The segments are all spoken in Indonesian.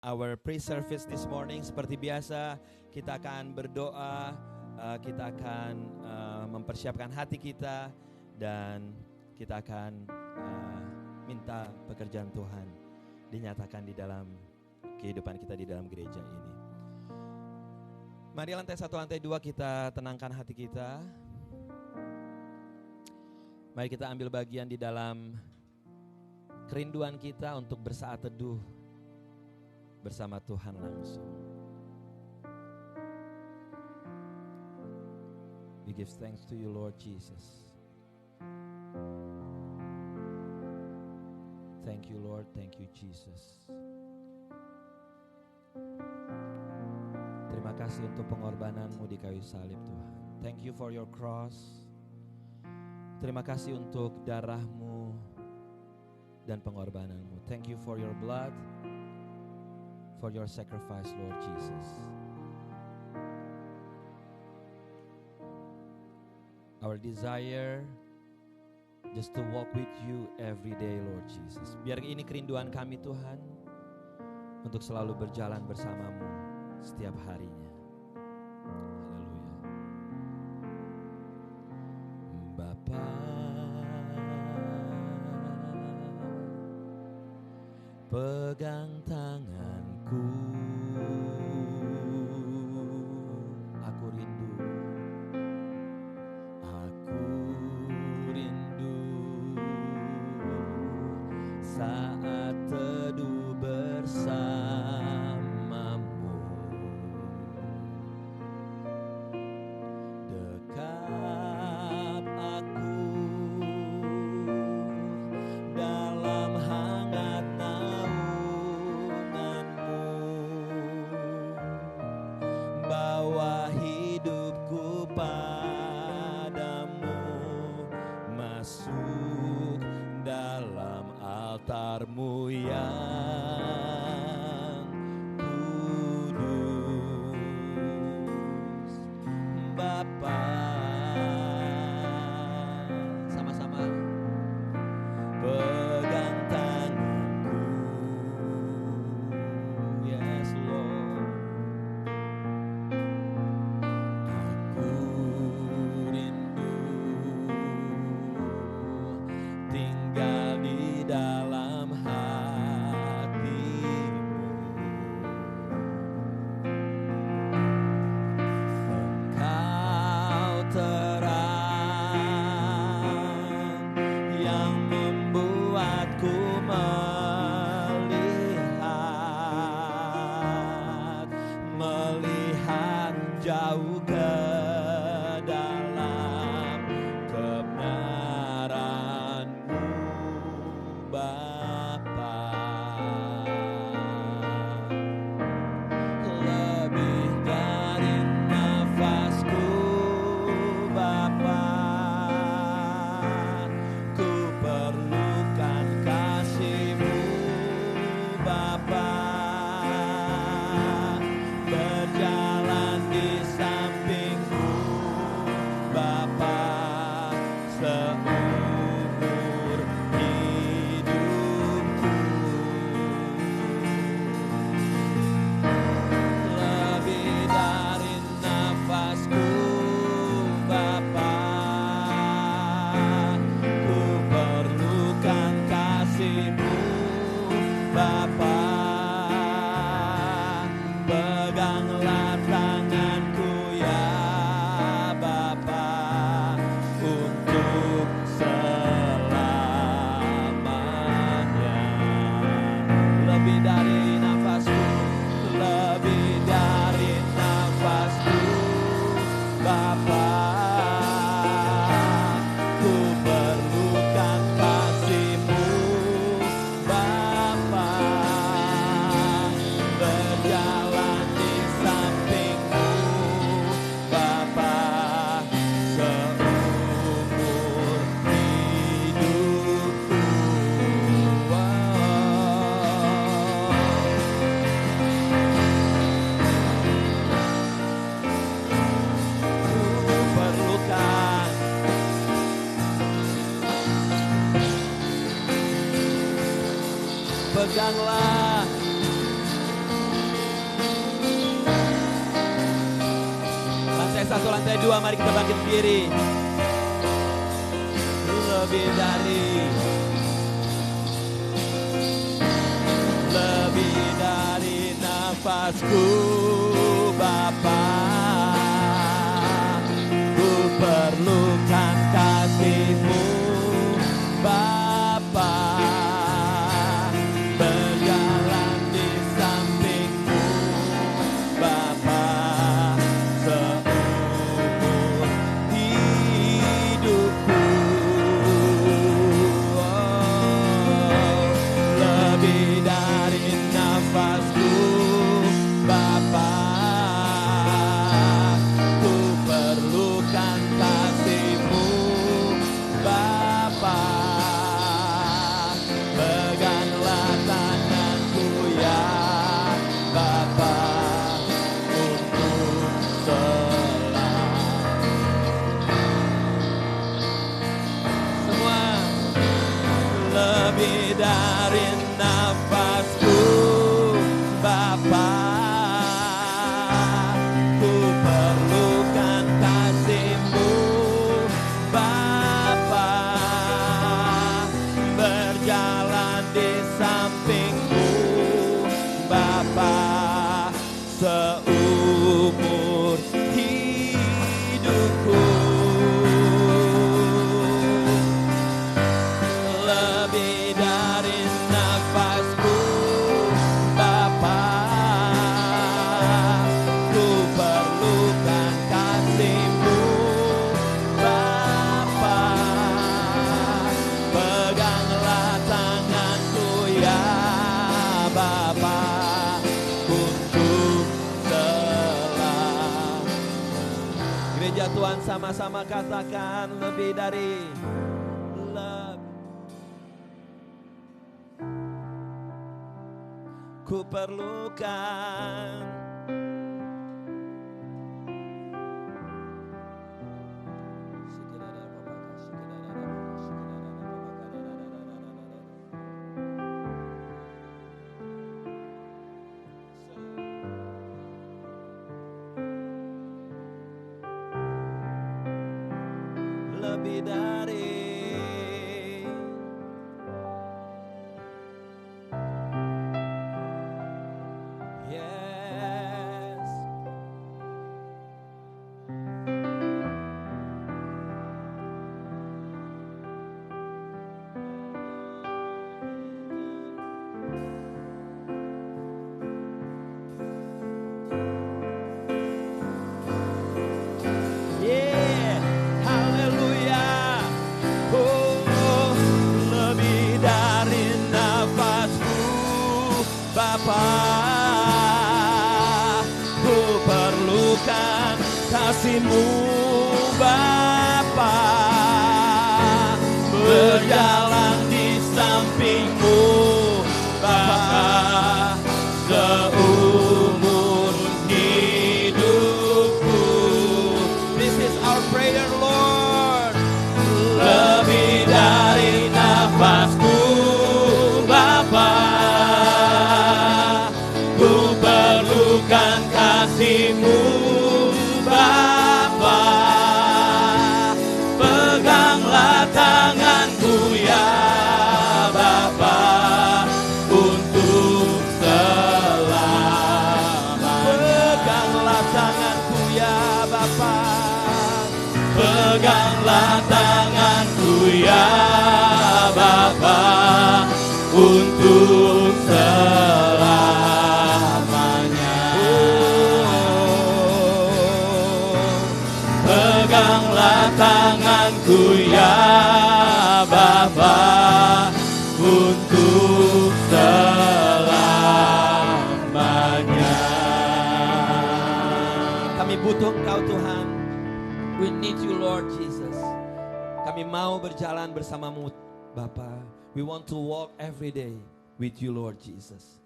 our pre-service this morning. Seperti biasa, kita akan berdoa, kita akan mempersiapkan hati kita, dan kita akan minta pekerjaan Tuhan dinyatakan di dalam kehidupan kita di dalam gereja ini. Mari lantai 1, lantai 2 kita tenangkan hati kita. Mari kita ambil bagian di dalam kerinduan kita untuk bersaat teduh bersama Tuhan langsung. We give thanks to you, Lord Jesus. Thank you, Lord. Thank you, Jesus. Terima kasih untuk pengorbananmu di kayu salib, Tuhan. Thank you for your cross. Terima kasih untuk darahmu dan pengorbananmu. Thank you for your blood, for your sacrifice, Lord Jesus. Our desire just to walk with you every day, Lord Jesus. Biar ini kerinduan kami, Tuhan, untuk selalu berjalan bersamamu setiap harinya. Haleluya. Bapa, pegang tanganku, aku rindu saat teduh bersamamu. Dekap aku dalam hangat naunganmu, bawa hidupku padamu, masuk dalam altarmu yang kudus. Bapa, sama-sama pegang tanganku, yes Lord. Aku rindu tinggal di dalam hatimu. Engkau terang yang membuatku melihat jauh ke dalam kebenaranmu, Bapa. Lebih dari nafasku, Bapa, ku perlukan kasih-Mu, Bapa. Berjalan di samping-Mu, Bapa, seumur hidupku. Lebih dari nafasku, Bapa, ku perlukan kasih-Mu, Bapa. Peganglah tanganku ya Bapa, untuk selamanya. Lebih dari nafasku, lebih dari nafasku, Bapa, ku perlukan kasih-Mu, Bapa. Berjalan di samping-Mu, Bapa, seumur hidupku. Ku perlukan peganglah satu, lantai dua, mari kita bangkit berdiri. Lebih dari nafasku, Bapa, ku perlukan kasih-Mu, Bapa, berjalan di samping-Mu, Bapa, seumur hidupku. Lebih dari nafasku, Bapa, ku perlukan kasih-Mu, Bapa, peganglah tanganku ya Bapa, untuk selalu. Semua. Lebih dari nafasku, Bapa, ku perlukan kasih-Mu, Bapa, berjalan di samping-Mu, Bapa, seumur hidupku. Lebih dari nafasku, Bapa, ku perlukan kasih-Mu, Bapa, peganglah tanganku ya Bapa, untuk selalu. Gereja Tuhan sama-sama katakan lebih dari. Ku perlukan lebih dari. Yes. Yeah, haleluya. Oh, lebih dari nafasku, Bapa, ku perlukan kasih-Mu, Bapa, berjalan di samping-Mu, Bapa, seumur hidupku. This is our prayer, Lord. Lebih dari nafasku, Bapa, ku perlukan kasih-Mu, Bapa, peganglah tanganku ya Bapa, untuk selamanya. Peganglah tanganku ya Bapa, peganglah tanganku ya Bapa, untuk selamanya. Peganglah tanganku ya Bapa, untuk selamanya. Kami butuh Engkau Tuhan. We need you Lord Jesus. Kami mau berjalan bersama-Mu Bapa. We want to walk every day with you Lord Jesus.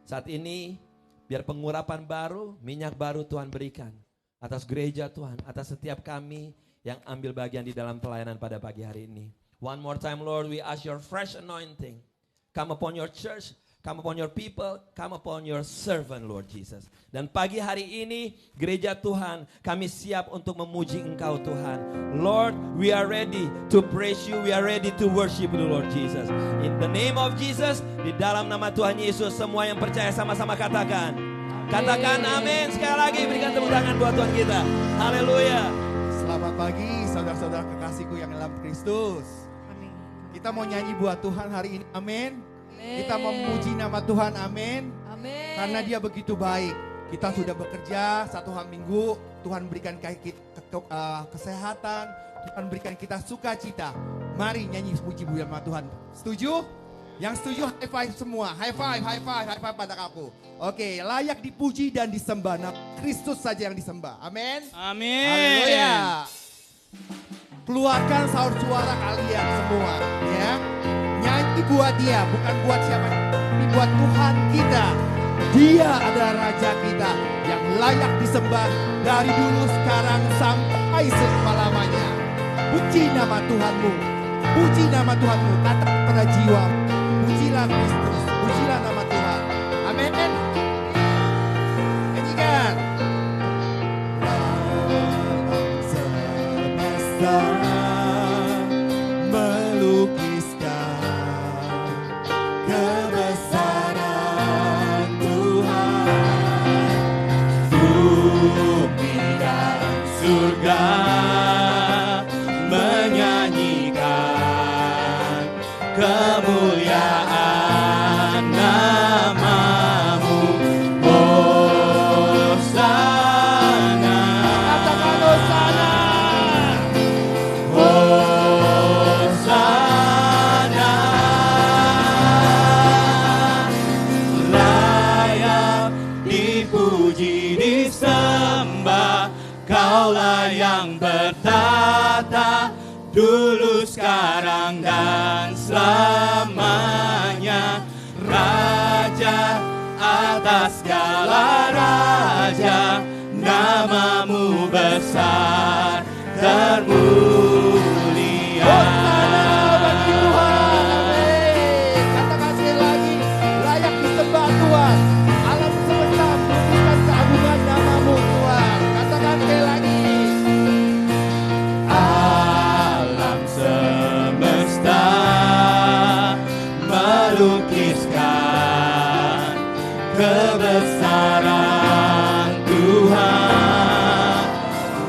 Saat ini biar pengurapan baru, minyak baru Tuhan berikan atas gereja Tuhan, atas setiap kami yang ambil bagian di dalam pelayanan pada pagi hari ini. One more time Lord, we ask your fresh anointing come upon your church. come upon your people, come upon your servant, Lord Jesus. Dan pagi hari ini, gereja Tuhan, kami siap untuk memuji Engkau Tuhan. Lord, we are ready to praise you, we are ready to worship you, Lord Jesus. In the name of Jesus, di dalam nama Tuhan Yesus, semua yang percaya sama-sama katakan. Katakan amin. Sekali lagi berikan tepuk tangan buat Tuhan kita. Haleluya. Selamat pagi saudara-saudara kekasihku yang dalam Kristus. Kita mau nyanyi buat Tuhan hari ini, amin. Kita memuji nama Tuhan, amin. Karena Dia begitu baik. Kita sudah bekerja 1 hari minggu, Tuhan berikan kesehatan, Tuhan berikan kita sukacita. Mari nyanyi puji nama Tuhan. Setuju? Yang setuju high five semua. High five, high five, high five pada aku. Oke, layak dipuji dan disembah. Nah, Kristus saja yang disembah. Amin. Amin. Haleluya. Keluarkan saur suara kalian semua, ya. Nyanyi buat Dia, bukan buat siapa, tapi buat Tuhan kita. Dia adalah Raja kita yang layak disembah dari dulu, sekarang, sampai selama-lamanya. Puji nama Tuhanmu, puji nama Tuhanmu, kata pada jiwa, pujilah Kristus, pujilah nama Tuhan. Amin. Nyanyikan. Semesta melukiskan kebesaran Tuhan, bumi dan surga menyanyikan kemuliaan nama-Mu. Hosana, katakan Hosana. Hosana, layak dipuji disembah, Kaulah yang bertata dulu, sekarang, dan selamanya. Raja atas segala raja, nama-Mu besar termulia. Hosana bagi Tuhan, amin. Katakan sekali lagi, layak disembah Tuhan. Alam semesta melukiskan keagungan nama-Mu Tuhan. Katakan sekali lagi. Alam semesta melukiskan kebesaran Tuhan,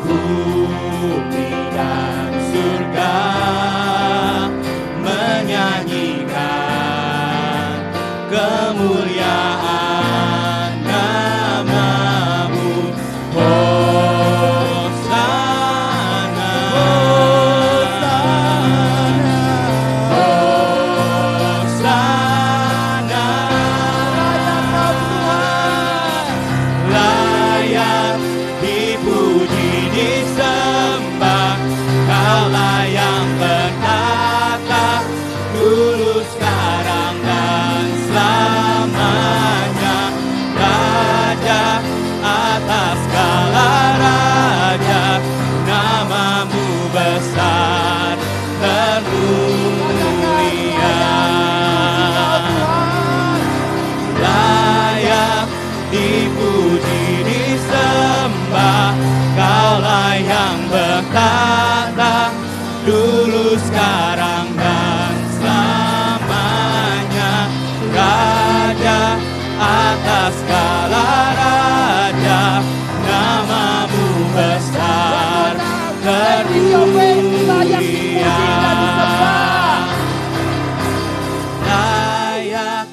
bumi dan surga menyanyikan kemuliaan nama-Mu. Hosana, Hosana, layak dipuji disembah, Kaulah yang bertata dulu, sekarang, dan selamanya. Raja atas segala raja, nama-Mu besar termulia. Layak dipuji disembah, Kaulah yang bertata dulu, sekarang, dan selamanya. Raja atas segala raja, nama-Mu besar termulia. Layak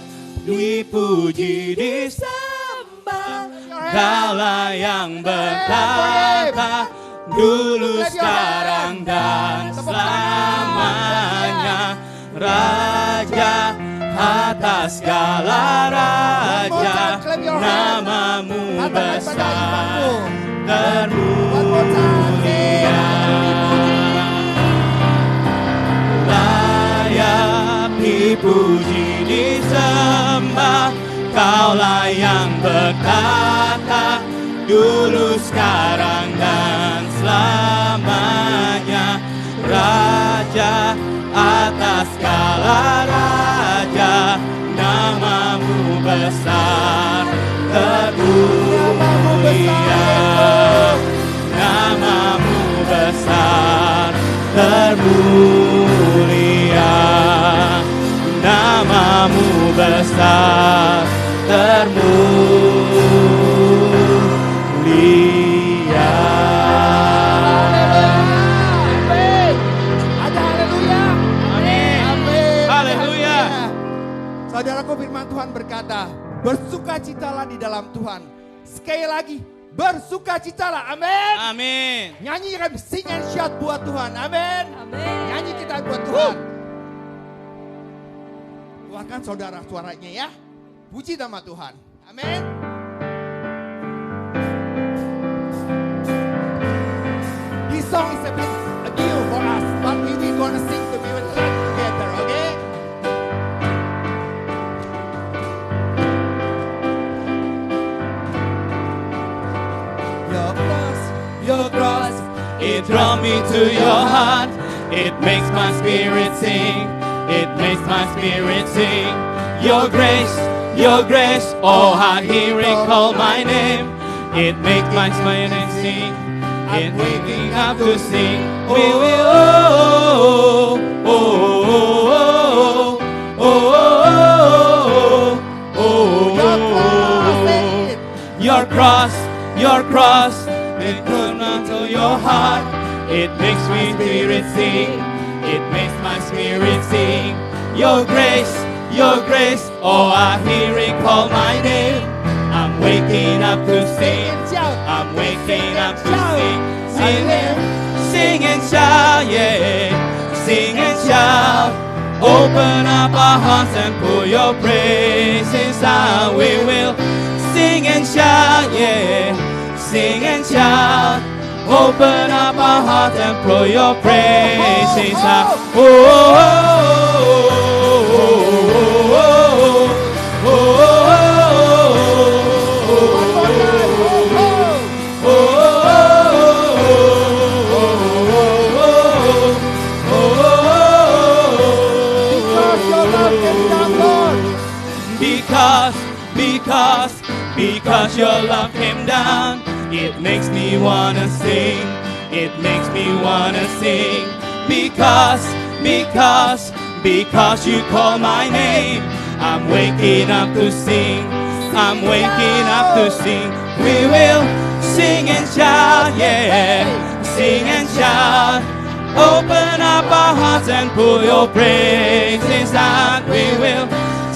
dipuji disembah, Kaulah yang bertata dulu, sekarang, dan selamanya. Raja atas segala raja, nama-Mu besar termulia. Layak dipuji disembah, Kaulah yang bertata dulu, sekarang, dan selamanya. Raja atas segala raja, nama-Mu besar, termulia. Namamu besar, termulia. Namamu besar, termulia. Ada haleluya. Amin. Amin. Haleluya. Saudaraku, firman Tuhan berkata, bersukacitalah di dalam Tuhan. Sekali lagi, bersukacitalah. Amin. Amin. Nyanyikan, sing and shout buat Tuhan. Amin. Amin. Nyanyi kita buat Tuhan. Keluarkan saudara suaranya ya. Puji nama Tuhan. Amin. This song is a bit new for us, but we will gonna sing together, okay? Your cross, it draws me to your heart. It makes my spirit sing. It makes my spirit sing. Your grace, oh, I hear it call my name. It makes my spirit sing. It waking up to sing. We will, oh, oh, oh, oh, oh, oh, oh. Your cross, it comes onto your heart. It makes my spirit sing. It makes my spirit sing. Your grace, oh, I hear it call my name. I'm waking up to sing. I'm waking up to sing. Sing and shout, yeah. Sing and shout. Open up our hearts and put your praises out. We will sing and shout, yeah. Sing and shout. Open up our hearts and pour your praises out. Oh, oh, oh, oh, because your love came down. It makes me wanna sing. It makes me wanna sing. Because you call my name. I'm waking up to sing. I'm waking up to sing. We will sing and shout, yeah. Sing and shout. Open up our hearts and pull your praises out. We will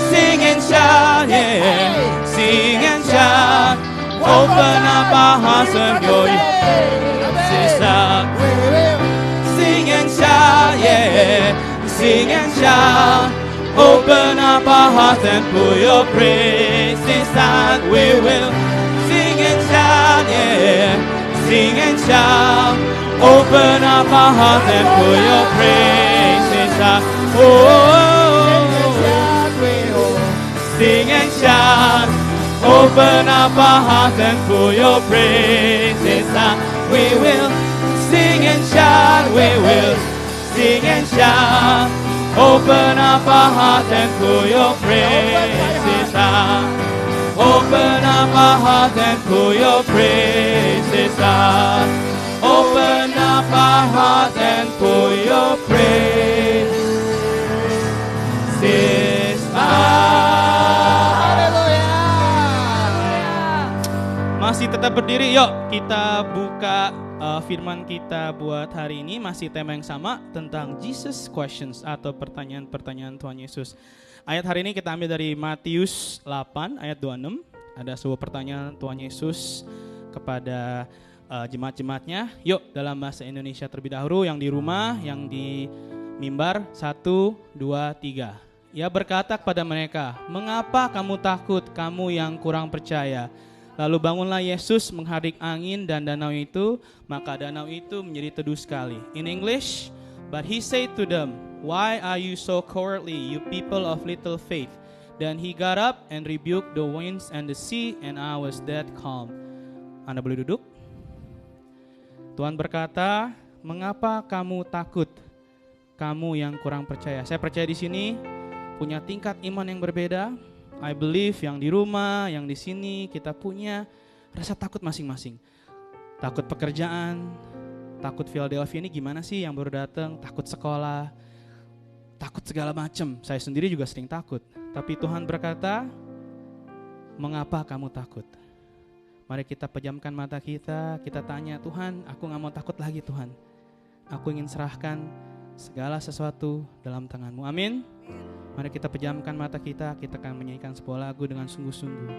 sing and shout, yeah. Sing and shout. Open up our hearts and pull your praises out. We will sing and shout, yeah. Sing and shout. Open up our hearts and pull your praises out. We will sing and shout, yeah. Sing and shout. Open up our hearts and pull your praises out. Oh, sing and shout. Open up our hearts and pull your praises out. We will sing and shout. We will sing and shout. Open up our hearts and pull your praises out. Open up our hearts and pull your praises out. Open up our hearts and pull your praises out. Masih tetap berdiri, yuk kita buka firman kita buat hari ini. Masih tema yang sama tentang Jesus Questions atau pertanyaan-pertanyaan Tuhan Yesus. Ayat hari ini kita ambil dari Matius 8 ayat 26. Ada sebuah pertanyaan Tuhan Yesus kepada jemaat-jemaatnya. Yuk dalam bahasa Indonesia terlebih dahulu, yang di rumah, yang di mimbar. 1, 2, 3. Ia berkata kepada mereka, "Mengapa kamu takut, kamu yang kurang percaya?" Lalu bangunlah Yesus menghadik angin dan danau itu, maka danau itu menjadi teduh sekali. In English, but he said to them, "Why are you so cowardly, you people of little faith?" Then he got up and rebuked the winds and the sea, and I was dead calm. Anda boleh duduk. Tuhan berkata, "Mengapa kamu takut, kamu yang kurang percaya?" Saya percaya di sini punya tingkat iman yang berbeda. I believe yang di rumah, yang di sini kita punya rasa takut masing-masing. Takut pekerjaan, takut Philadelphia ini gimana sih yang baru datang, takut sekolah, takut segala macam. Saya sendiri juga sering takut. Tapi Tuhan berkata, mengapa kamu takut? Mari kita pejamkan mata kita tanya, Tuhan, aku gak mau takut lagi Tuhan. Aku ingin serahkan segala sesuatu dalam tangan-Mu. Amin. Mari kita pejamkan mata kita akan menyanyikan sebuah lagu dengan sungguh-sungguh.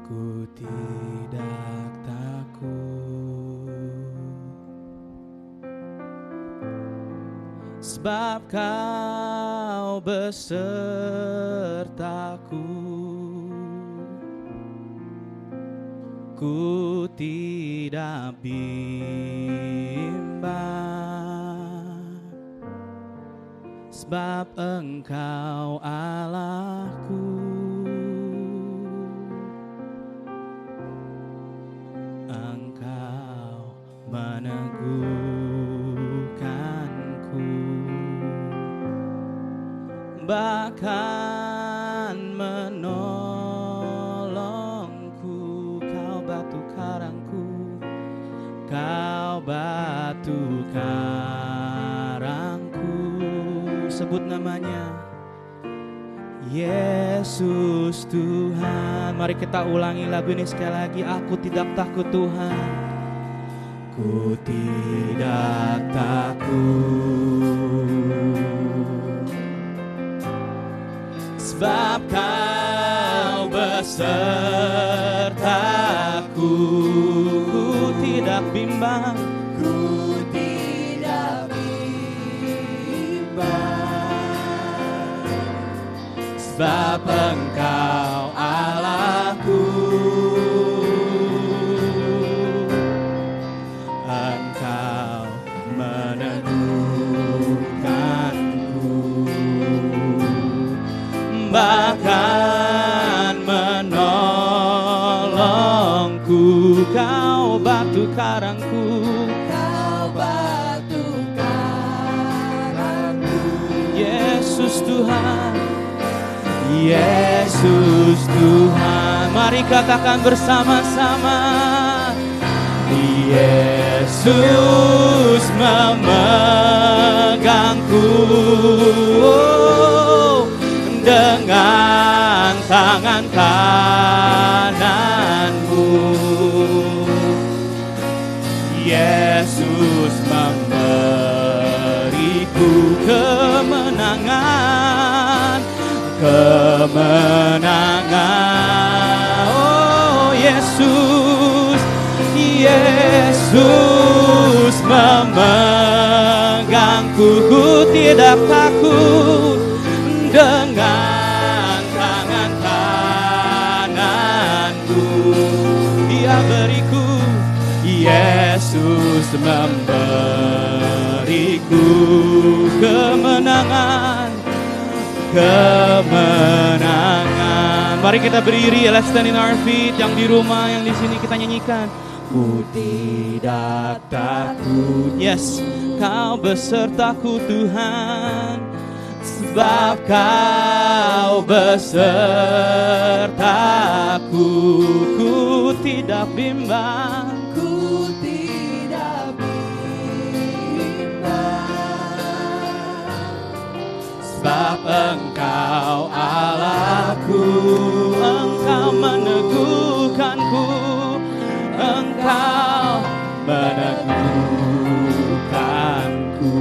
Ku tidak takut, sebab Kau besertaku. Ku tidak bimbang, sebab Engkau Allahku. Engkau meneguhkanku, bahkan menolongku. Kau batu karangku, Kau batu karangku. Sebut namanya, Yesus Tuhan. Mari kita ulangi lagu ini sekali lagi. Aku tidak takut Tuhan, ku tidak takut, sebab Kau besertaku. Ku tidak bimbang, Ku tidak bimbang, sebab Engkau Allahku. Engkau meneguhkanku, bahkan menolongku. Kau batu karangku, Kau batu karangku. Yesus Tuhan, Yesus Tuhan. Mari katakan bersama-sama, Yesus memegangku dengan tangan kanan-Mu. Yesus memberiku kemenangan, kemenangan. Oh Yesus, Yesus memegangku. Ku tidak takut dengan tangan kanan-Mu. Dia beriku, Yesus memberiku kemenangan, kemenangan. Mari kita berdiri, let's stand in our feet. Yang di rumah, yang di sini kita nyanyikan. Ku tidak takut, yes, Kau besertaku Tuhan, sebab Kau besertaku. Ku tidak bimbang, Ku tidak bimbang, sebab Engkau Allahku. Engkau meneguhkanku, Engkau meneguhkanku,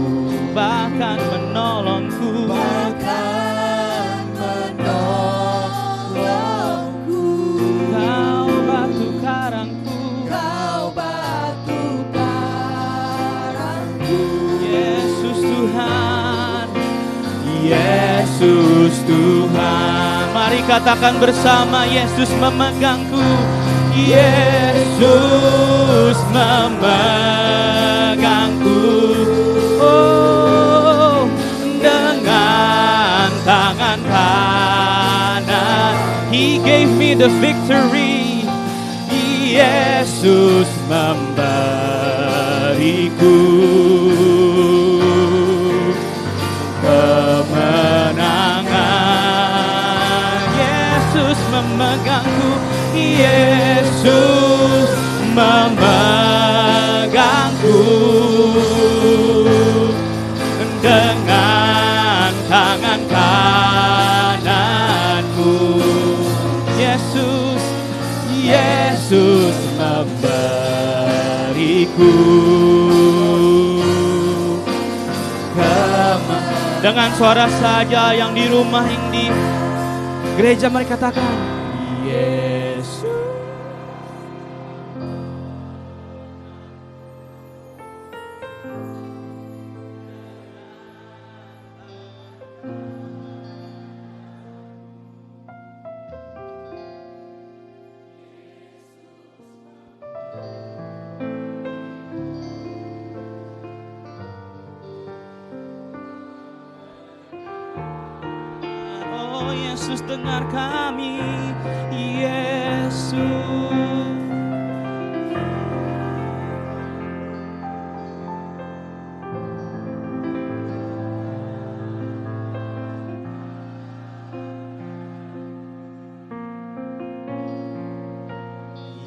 bahkan menolongku, bahkan menolongku. Kau batu karangku, Kau batu karangku. Yesus Tuhan, Yesus Tuhan. Mari katakan bersama, Yesus memegangku, Yesus memegangku. Oh, dengan tangan kanan, He gave me the victory. Yesus Yesus memberiku kemenangan. Yesus memegangku, Yesus memegangku dengan tangan kananmu. Yesus, Yesus memberiku dengan suara saja yang di rumah, yang di gereja, mari katakan Yesus. Yesus, dengar kami, Yesus.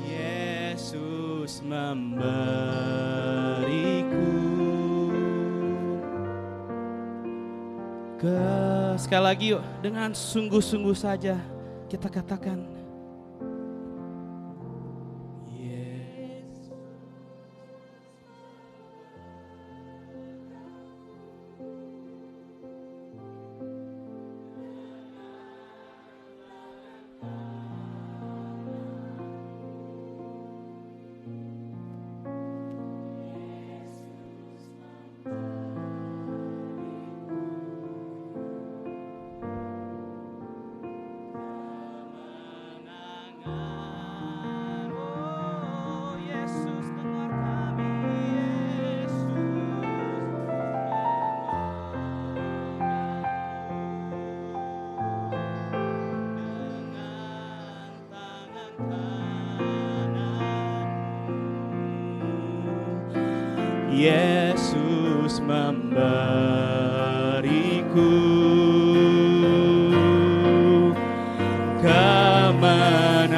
Yesus memberiku sekali lagi yuk, dengan sungguh-sungguh saja kita katakan Yesus. Yesus memberiku kemenangan.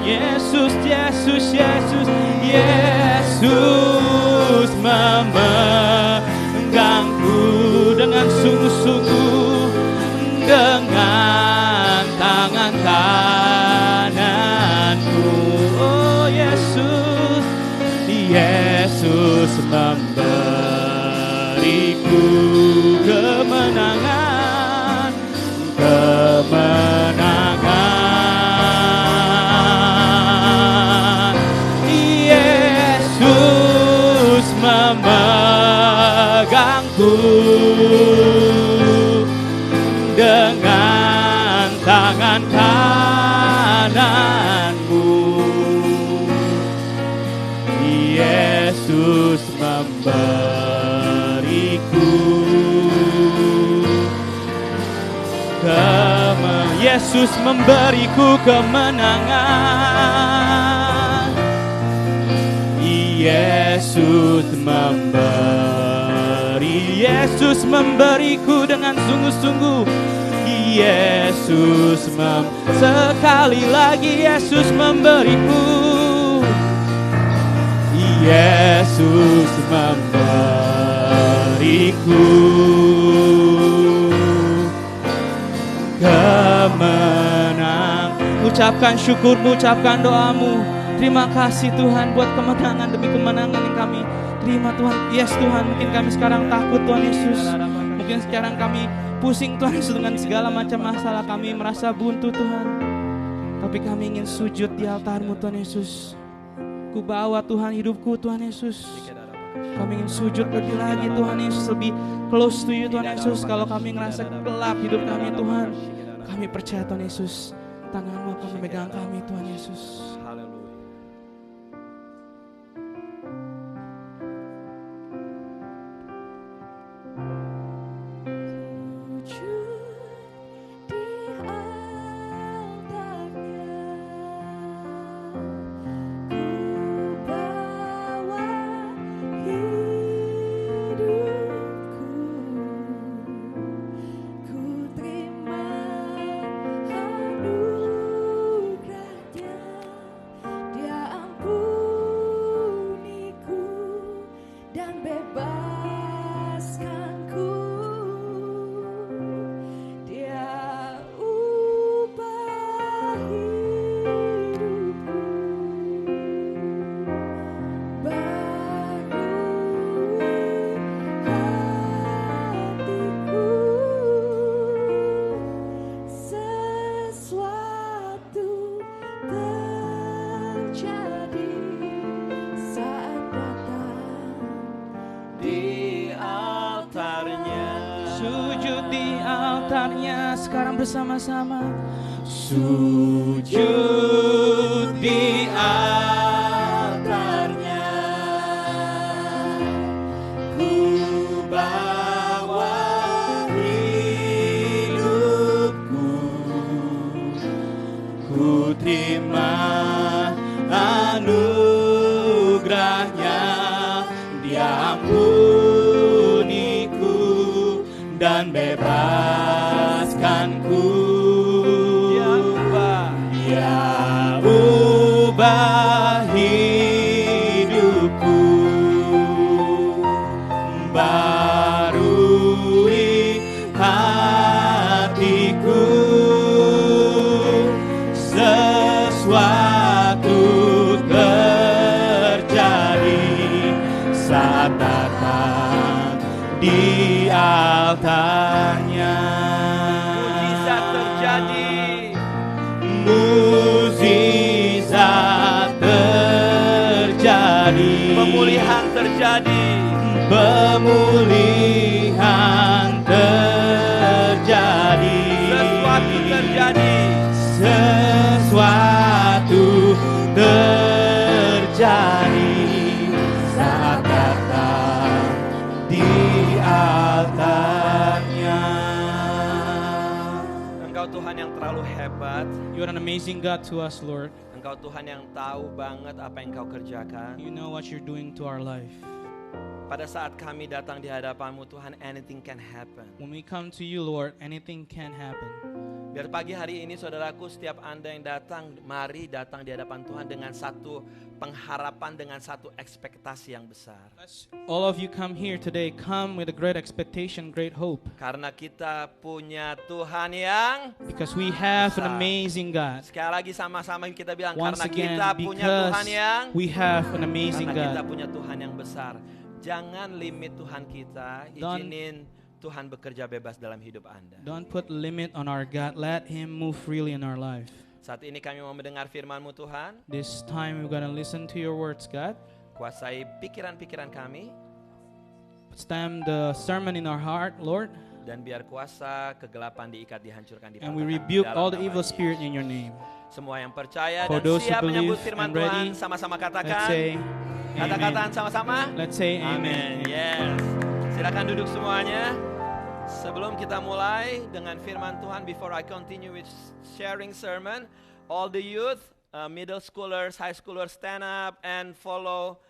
Yesus, Yesus, Yesus, Yesus memegangku dengan sungguh-sungguh dengan tangan kananmu. Oh Yesus, Yesus memberiku kemenangan, kemenangan. Yesus memegangku dengan tangan kananmu. Yesus memberiku Yesus memberiku kemenangan. Yesus memberiku dengan sungguh-sungguh. Yesus sekali lagi Yesus memberiku. Yesus memberiku kemenangan. Ucapkan syukurmu, ucapkan doamu. Terima kasih Tuhan buat kemenangan demi kemenangan yang kami terima Tuhan. Yes Tuhan, mungkin kami sekarang takut Tuhan Yesus. Mungkin sekarang kami pusing Tuhan Yesus dengan segala macam masalah. Kami merasa buntu Tuhan. Tapi kami ingin sujud di altar-Mu Tuhan Yesus. Ku bawa Tuhan hidupku Tuhan Yesus. Kami ingin sujud lebih lagi Tuhan Yesus, lebih close to you Tuhan Yesus. Kalau kami ngerasa gelap hidup kami Tuhan, kami percaya Tuhan Yesus, tangan-Mu akan memegang kami Tuhan Yesus. dan bebaskanku. Dia ubah hidupku, barui hatiku. Sesuatu terjadi saat datang Di altarnya. Sujud di altarnya sekarang bersama-sama. Sujud di Altarnya ku bawa hidupku, ku terima anugerahnya. Dia ampuniku dan bebaskanku. Dia ubah hidupku, barui hatiku. Sesuatu terjadi saat datang di altarnya. Mujizat terjadi. Mukjizat terjadi. Pemulihan terjadi. Pemulihan terjadi. Sesuatu terjadi. Sesuatu terjadi saat datang di altarnya. Engkau Tuhan yang terlalu hebat. You are an amazing God to us, Lord. Engkau Tuhan yang tahu banget apa yang Kau kerjakan. You know what you're doing to our life. Pada saat kami datang di hadapan-Mu Tuhan, anything can happen. When we come to you, Lord, anything can happen. Biar pagi hari ini saudaraku, setiap Anda yang datang, mari datang di hadapan Tuhan dengan satu pengharapan, dengan satu ekspektasi yang besar. All of you come here today, come with a great expectation, great hope. Karena kita punya Tuhan yang Because we have an besar. amazing God. Sekali lagi sama-sama kita bilang, Once karena again, kita punya because Tuhan yang we have an amazing karena kita God. punya Tuhan yang besar. Jangan limit Tuhan kita, izinin Tuhan bekerja bebas dalam hidup Anda. Don't put limit on our God. Let Him move freely in our life. Saat ini kami mau mendengar firman-Mu Tuhan. This time we're going to listen to your words, God. Kuasai pikiran-pikiran kami. Stem the sermon in our heart, Lord. Dan biar kuasa kegelapan diikat, dihancurkan, And we dipatahkan rebuke dalam all the nama evil Yesus. spirit in your name. Semua yang percaya For dan those who siap menyambut believe firman and ready, Tuhan, sama-sama Let's katakan. say Kata-kataan amen. sama-sama. Let's say Amin. amen. Yes. Silakan duduk semuanya. Sebelum kita mulai dengan firman Tuhan, before I continue with sharing sermon, all the youth, middle schoolers, high schoolers, stand up and follow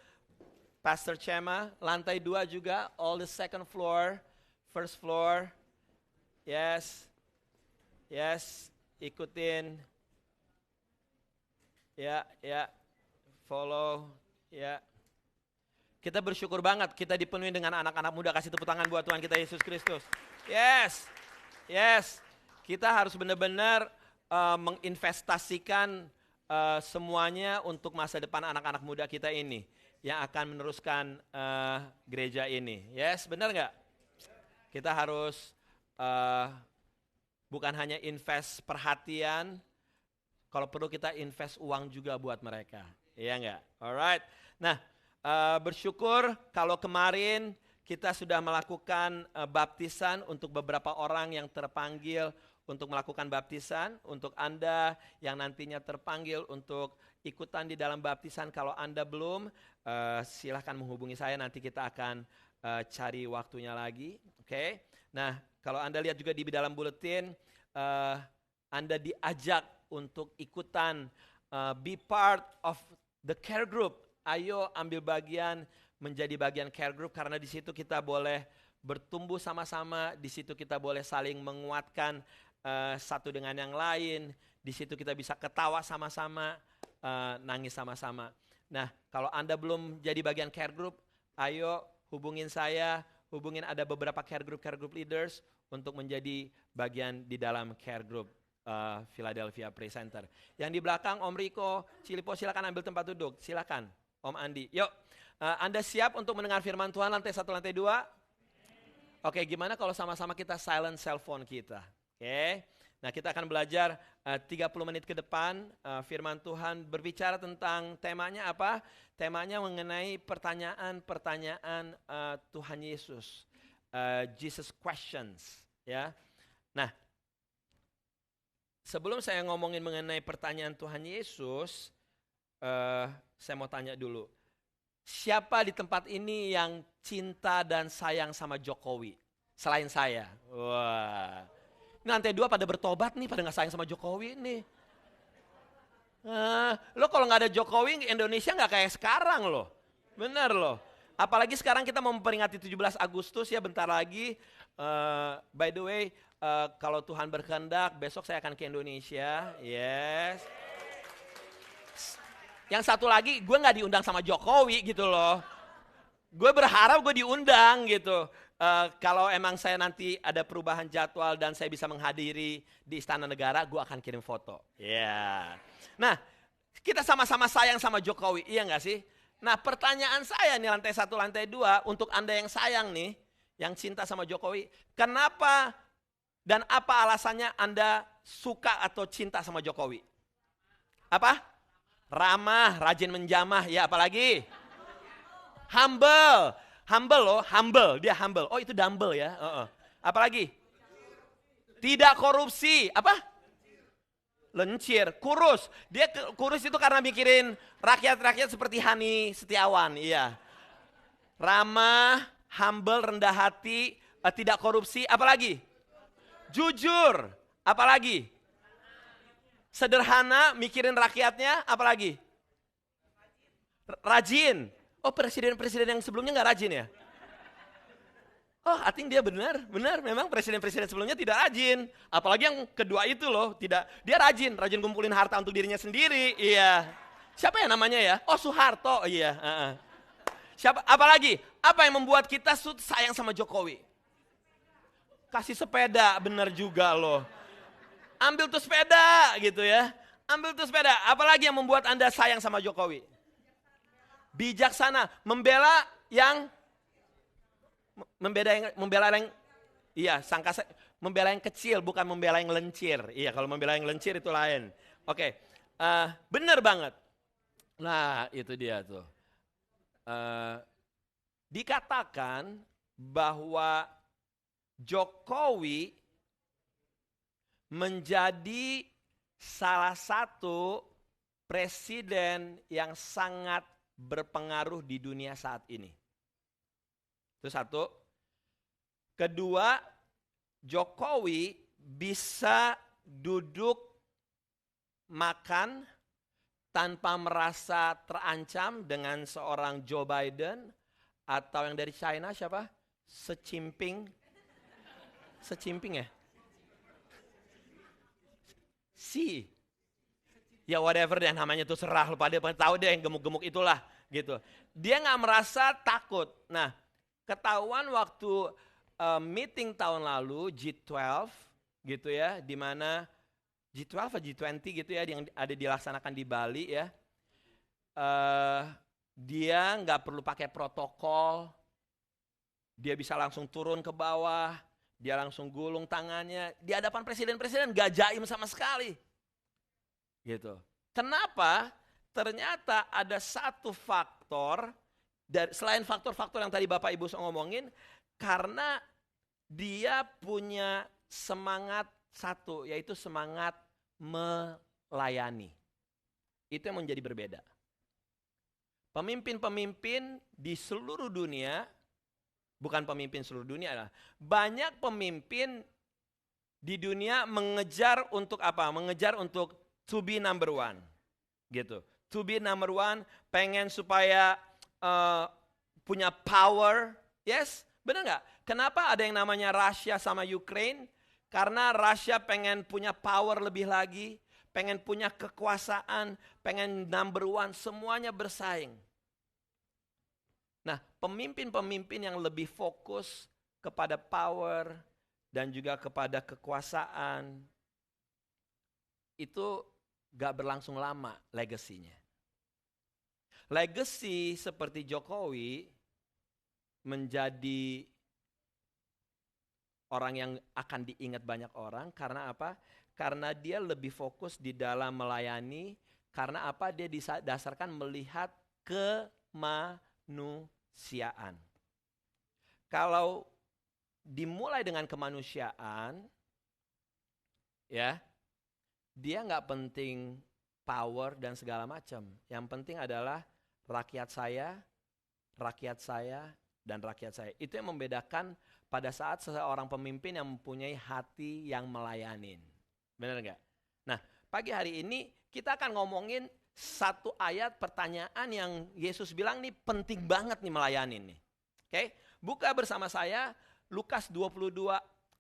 Pastor Chema. Lantai 2 juga, all the second floor, first floor. Yes. Yes, ikutin. Ya, follow. Ya. Kita bersyukur banget kita dipenuhi dengan anak-anak muda. Kasih tepuk tangan buat Tuhan kita Yesus Kristus. Yes. Kita harus benar-benar menginvestasikan semuanya untuk masa depan anak-anak muda kita ini yang akan meneruskan gereja ini. Yes, benar nggak? Kita harus bukan hanya invest perhatian, kalau perlu kita invest uang juga buat mereka. Iya nggak? Alright. Nah, bersyukur kalau kemarin kita sudah melakukan baptisan untuk beberapa orang yang terpanggil untuk melakukan baptisan. Untuk Anda yang nantinya terpanggil untuk ikutan di dalam baptisan, kalau Anda belum, silahkan menghubungi saya, nanti kita akan cari waktunya lagi. Oke? Nah, kalau Anda lihat juga di dalam buletin, Anda diajak untuk ikutan, be part of the care group. Ayo ambil bagian, menjadi bagian care group, karena di situ kita boleh bertumbuh sama-sama, di situ kita boleh saling menguatkan satu dengan yang lain, di situ kita bisa ketawa sama-sama, nangis sama-sama. Nah, kalau Anda belum jadi bagian care group, ayo hubungin saya, hubungin ada beberapa care group leaders untuk menjadi bagian di dalam care group Philadelphia Praise Center. Yang di belakang Om Riko, Cilipo silakan ambil tempat duduk. Silakan Om Andi. Yuk, Anda siap untuk mendengar firman Tuhan lantai 1, lantai 2? Oke, gimana kalau sama-sama kita silent cell phone kita? Oke. Nah, kita akan belajar 30 menit ke depan. Firman Tuhan berbicara tentang temanya apa? Temanya mengenai pertanyaan-pertanyaan Tuhan Yesus. Jesus questions, ya. Nah, sebelum saya ngomongin mengenai pertanyaan Tuhan Yesus, saya mau tanya dulu. Siapa di tempat ini yang cinta dan sayang sama Jokowi? Selain saya. Wah. Ini lantai 2 pada bertobat nih, pada gak sayang sama Jokowi nih. Lo kalau gak ada Jokowi, Indonesia gak kayak sekarang loh. Bener loh. Apalagi sekarang kita mau memperingati 17 Agustus ya, bentar lagi. By the way, kalau Tuhan berkehendak, besok saya akan ke Indonesia. Yes. Yang satu lagi, gue gak diundang sama Jokowi gitu loh. Gue berharap gue diundang gitu. Kalau emang saya nanti ada perubahan jadwal dan saya bisa menghadiri di Istana Negara, gue akan kirim foto. Yeah. Nah, kita sama-sama sayang sama Jokowi, iya gak sih? Nah, pertanyaan saya nih lantai 1, lantai 2, untuk Anda yang sayang nih, yang cinta sama Jokowi, kenapa dan apa alasannya Anda suka atau cinta sama Jokowi? Apa? Ramah, rajin menjamah, ya apalagi? Humble. Humble loh, humble, dia humble. Oh itu dumbbell ya. Apalagi? Tidak korupsi. Apa? Lencir, kurus. Dia kurus itu karena mikirin rakyat-rakyat seperti Hani Setiawan. Iya. Ramah, humble, rendah hati, tidak korupsi. Apalagi? Jujur. Apalagi? Sederhana, mikirin rakyatnya. Apalagi? Rajin. Oh presiden-presiden yang sebelumnya gak rajin ya? Oh I think dia benar, memang presiden-presiden sebelumnya tidak rajin. Apalagi yang kedua itu loh, dia rajin kumpulin harta untuk dirinya sendiri. Iya. Siapa ya namanya ya? Oh Soeharto, iya. Siapa? Apalagi? Apa yang membuat kita sayang sama Jokowi? Kasih sepeda, benar juga loh. Ambil tuh sepeda gitu ya. Ambil tuh sepeda. Apalagi yang membuat Anda sayang sama Jokowi? Bijaksana, membela yang iya, membela yang kecil, bukan membela yang lencir. Iya, kalau membela yang lencir itu lain. Oke, benar banget. Nah, itu dia tuh. Dikatakan bahwa Jokowi menjadi salah satu presiden yang sangat berpengaruh di dunia saat ini. Itu satu. Kedua, Jokowi bisa duduk makan tanpa merasa terancam dengan seorang Joe Biden atau yang dari China siapa? Xi Jinping ya? Ya whatever deh namanya tuh serah, lupa dia tahu deh yang gemuk-gemuk itulah gitu. Dia nggak merasa takut. Nah, ketahuan waktu meeting tahun lalu G12 gitu ya, di mana G12 atau G20 gitu ya yang ada dilaksanakan di Bali ya. Dia nggak perlu pakai protokol. Dia bisa langsung turun ke bawah, dia langsung gulung tangannya di hadapan presiden-presiden, gak jaim sama sekali. Gitu. Kenapa? Ternyata ada satu faktor, selain faktor-faktor yang tadi Bapak Ibu ngomongin, karena dia punya semangat satu, yaitu semangat melayani. Itu yang menjadi berbeda. Pemimpin-pemimpin di seluruh dunia, bukan pemimpin seluruh dunia lah, banyak pemimpin di dunia mengejar untuk apa? Mengejar untuk to be number one, gitu. To be number one, pengen supaya punya power, yes, benar nggak? Kenapa ada yang namanya Rusia sama Ukraine? Karena Rusia pengen punya power lebih lagi, pengen punya kekuasaan, pengen number one, semuanya bersaing. Nah, pemimpin-pemimpin yang lebih fokus kepada power dan juga kepada kekuasaan, itu gak berlangsung lama legasinya. Legacy seperti Jokowi menjadi orang yang akan diingat banyak orang karena apa? Karena dia lebih fokus di dalam melayani, karena apa? Dia didasarkan melihat kemanusiaan. Kalau dimulai dengan kemanusiaan, ya, dia nggak penting power dan segala macam. Yang penting adalah rakyat saya, dan rakyat saya. Itu yang membedakan pada saat seseorang pemimpin yang mempunyai hati yang melayanin. Benar nggak? Nah, pagi hari ini kita akan ngomongin satu ayat pertanyaan yang Yesus bilang nih penting banget nih melayanin nih. Oke? Buka bersama saya Lukas 22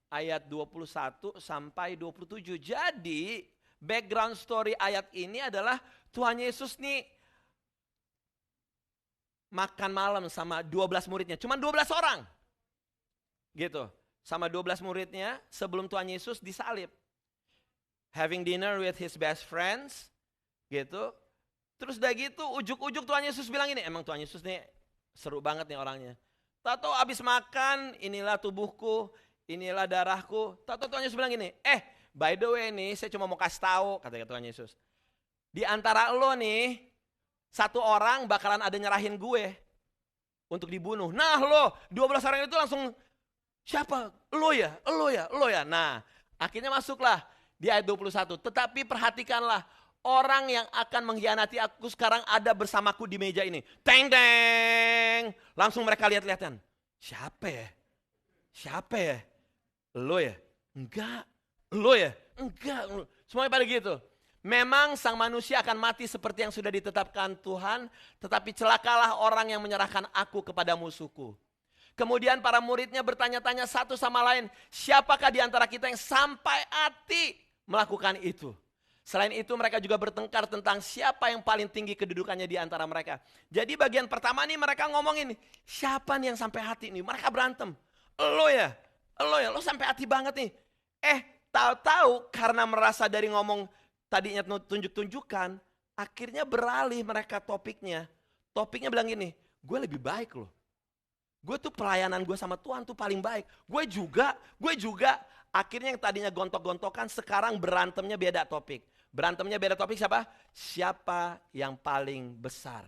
ayat 21 sampai 27. Jadi background story ayat ini adalah Tuhan Yesus nih makan malam sama 12 muridnya. Cuma 12 orang. Gitu. Sama 12 muridnya sebelum Tuhan Yesus disalib. Having dinner with his best friends. Gitu. Terus udah gitu ujuk-ujuk Tuhan Yesus bilang ini. Emang Tuhan Yesus nih seru banget nih orangnya. Tahu abis makan inilah tubuhku, inilah darahku. Tahu Tuhan Yesus bilang gini. By the way nih saya cuma mau kasih tahu kata Tuhan Yesus. Di antara lo nih. Satu orang bakalan ada nyerahin gue untuk dibunuh. Nah lo, 12 orang itu langsung, siapa? Lo ya. Nah, akhirnya masuklah di ayat 21. Tetapi perhatikanlah, orang yang akan mengkhianati aku sekarang ada bersamaku di meja ini. Teng teng. Langsung mereka lihat-lihatan. Siapa ya? Lo ya? Enggak. Lo ya? Enggak. Semuanya pada gitu. Memang sang manusia akan mati seperti yang sudah ditetapkan Tuhan, tetapi celakalah orang yang menyerahkan aku kepada musuhku. Kemudian para muridnya bertanya-tanya satu sama lain, siapakah di antara kita yang sampai hati melakukan itu? Selain itu mereka juga bertengkar tentang siapa yang paling tinggi kedudukannya di antara mereka. Jadi bagian pertama nih mereka ngomongin, siapa nih yang sampai hati nih? Mereka berantem. Lo ya, lo sampai hati banget nih. Tahu-tahu karena merasa dari ngomong tadinya tunjuk-tunjukkan, akhirnya beralih mereka topiknya. Topiknya bilang gini, gue lebih baik loh. Gue tuh pelayanan gue sama Tuhan tuh paling baik. Gue juga. Akhirnya yang tadinya gontok-gontokan sekarang berantemnya beda topik. Berantemnya beda topik siapa? Siapa yang paling besar?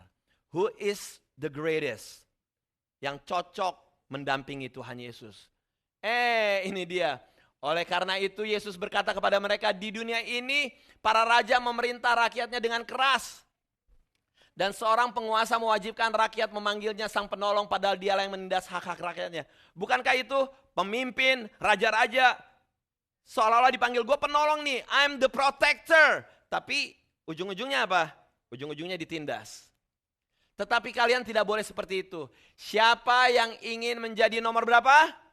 Who is the greatest? Yang cocok mendampingi Tuhan Yesus. Ini dia. Oleh karena itu Yesus berkata kepada mereka, di dunia ini para raja memerintah rakyatnya dengan keras. Dan seorang penguasa mewajibkan rakyat memanggilnya sang penolong padahal dialah yang menindas hak-hak rakyatnya. Bukankah itu pemimpin, raja-raja seolah-olah dipanggil gue penolong nih, I'm the protector. Tapi ujung-ujungnya apa? Ujung-ujungnya ditindas. Tetapi kalian tidak boleh seperti itu. Siapa yang ingin menjadi nomor berapa?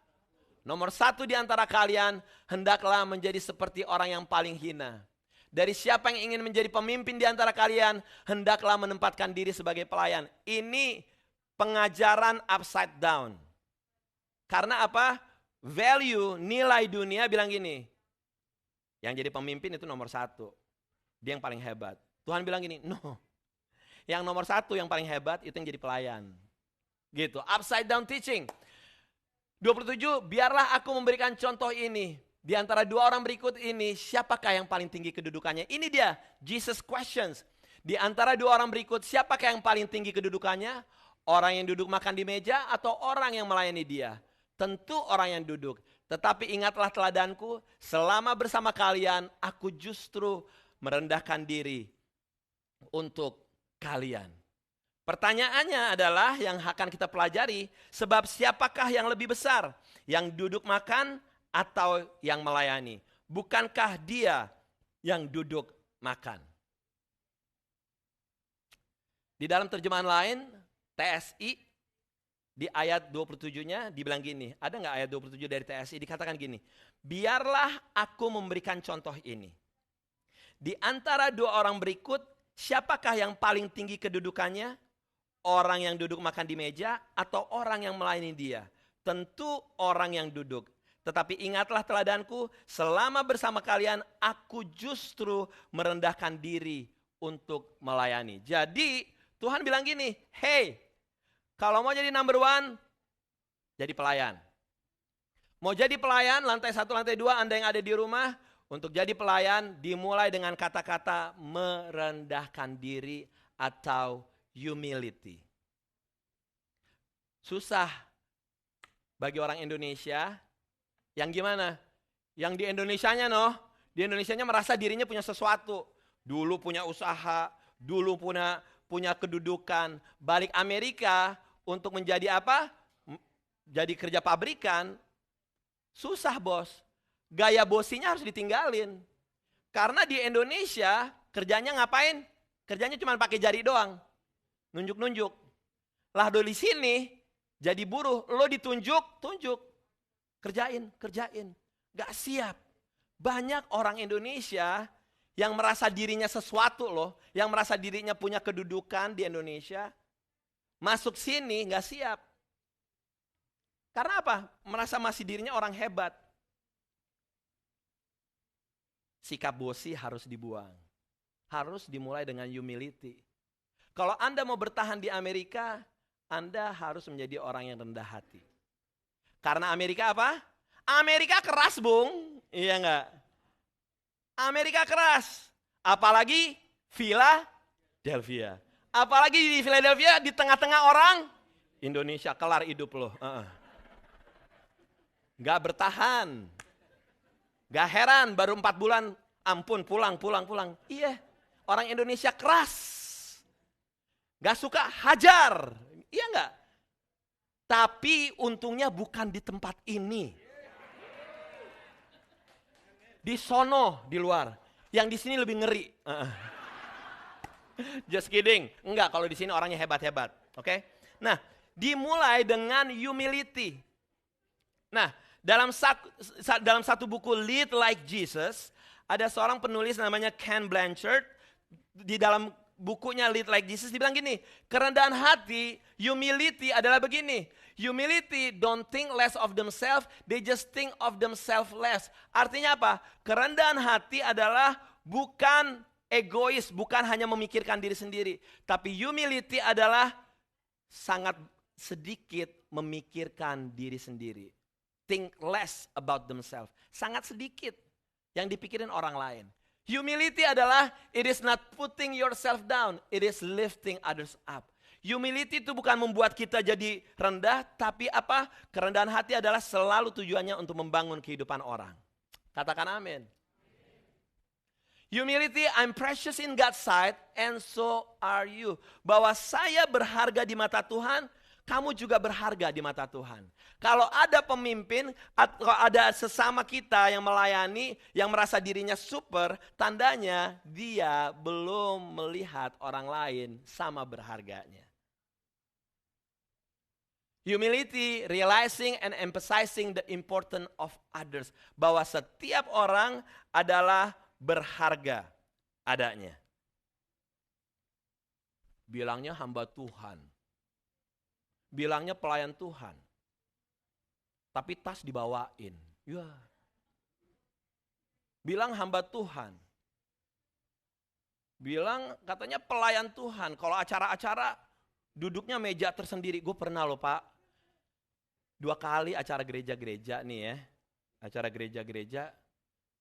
Nomor 1 di antara kalian hendaklah menjadi seperti orang yang paling hina. Dari siapa yang ingin menjadi pemimpin di antara kalian hendaklah menempatkan diri sebagai pelayan. Ini pengajaran upside down. Karena apa? Value, nilai dunia bilang gini. Yang jadi pemimpin itu nomor 1. Dia yang paling hebat. Tuhan bilang gini, no. Yang nomor 1 yang paling hebat itu yang jadi pelayan. Gitu, upside down teaching. 27, biarlah aku memberikan contoh ini. Di antara 2 orang berikut ini, siapakah yang paling tinggi kedudukannya? Ini dia, Jesus questions. Di antara 2 orang berikut, siapakah yang paling tinggi kedudukannya? Orang yang duduk makan di meja atau orang yang melayani dia? Tentu orang yang duduk. Tetapi ingatlah teladanku, selama bersama kalian, aku justru merendahkan diri untuk kalian. Pertanyaannya adalah yang akan kita pelajari, sebab siapakah yang lebih besar? Yang duduk makan atau yang melayani? Bukankah dia yang duduk makan? Di dalam terjemahan lain, TSI, di ayat 27-nya dibilang gini. Ada nggak ayat 27 dari TSI? Dikatakan gini, biarlah aku memberikan contoh ini. Di antara 2 orang berikut, siapakah yang paling tinggi kedudukannya? Orang yang duduk makan di meja atau orang yang melayani dia? Tentu orang yang duduk. Tetapi ingatlah teladanku, selama bersama kalian aku justru merendahkan diri untuk melayani. Jadi Tuhan bilang gini, hey, kalau mau jadi number one, jadi pelayan. Mau jadi pelayan, lantai 1, lantai 2, Anda yang ada di rumah, untuk jadi pelayan dimulai dengan kata-kata merendahkan diri atau humility. Susah bagi orang Indonesia yang gimana? Yang di Indonesianya di Indonesianya merasa dirinya punya sesuatu. Dulu punya usaha, dulu punya kedudukan. Balik Amerika untuk menjadi apa? Jadi kerja pabrikan, susah bos. Gaya bosinya harus ditinggalin. Karena di Indonesia kerjanya ngapain? Kerjanya cuma pakai jari doang. Nunjuk-nunjuk. Lah di sini jadi buruh, lo ditunjuk, tunjuk. Kerjain. Gak siap. Banyak orang Indonesia yang merasa dirinya sesuatu loh. Yang merasa dirinya punya kedudukan di Indonesia. Masuk sini gak siap. Karena apa? Merasa masih dirinya orang hebat. Sikap bosi harus dibuang. Harus dimulai dengan humility. Kalau Anda mau bertahan di Amerika, Anda harus menjadi orang yang rendah hati. Karena Amerika apa? Amerika keras, Bung. Iya enggak? Amerika keras. Apalagi Philadelphia. Apalagi di Philadelphia di tengah-tengah orang Indonesia, kelar hidup loh. Gak bertahan. Gak heran baru 4 bulan, ampun pulang. Iya, orang Indonesia keras. Gak suka hajar. Iya enggak? Tapi untungnya bukan di tempat ini. Di sono, di luar. Yang di sini lebih ngeri. Just kidding. Enggak, kalau di sini orangnya hebat-hebat. Oke? Nah, dimulai dengan humility. Nah, dalam satu buku Lead Like Jesus, ada seorang penulis namanya Ken Blanchard. Di dalam bukunya Lead Like Jesus dibilang gini, kerendahan hati, humility adalah begini. Humility don't think less of themselves, they just think of themselves less. Artinya apa? Kerendahan hati adalah bukan egois, bukan hanya memikirkan diri sendiri. Tapi humility adalah sangat sedikit memikirkan diri sendiri. Think less about themselves. Sangat sedikit yang dipikirin orang lain. Humility adalah it is not putting yourself down, it is lifting others up. Humility itu bukan membuat kita jadi rendah, tapi apa? Kerendahan hati adalah selalu tujuannya untuk membangun kehidupan orang. Katakan amin. Humility, I'm precious in God's sight and so are you. Bahwa saya berharga di mata Tuhan, kamu juga berharga di mata Tuhan. Kalau ada pemimpin atau ada sesama kita yang melayani, yang merasa dirinya super, tandanya dia belum melihat orang lain sama berharganya. Humility, realizing and emphasizing the importance of others. Bahwa setiap orang adalah berharga adanya. Bilangnya hamba Tuhan. Bilangnya pelayan Tuhan. Tapi tas dibawain. Ya. Bilang hamba Tuhan. Bilang katanya pelayan Tuhan. Kalau acara-acara duduknya meja tersendiri. Gue pernah loh Pak. 2 kali acara gereja-gereja nih ya. Acara gereja-gereja.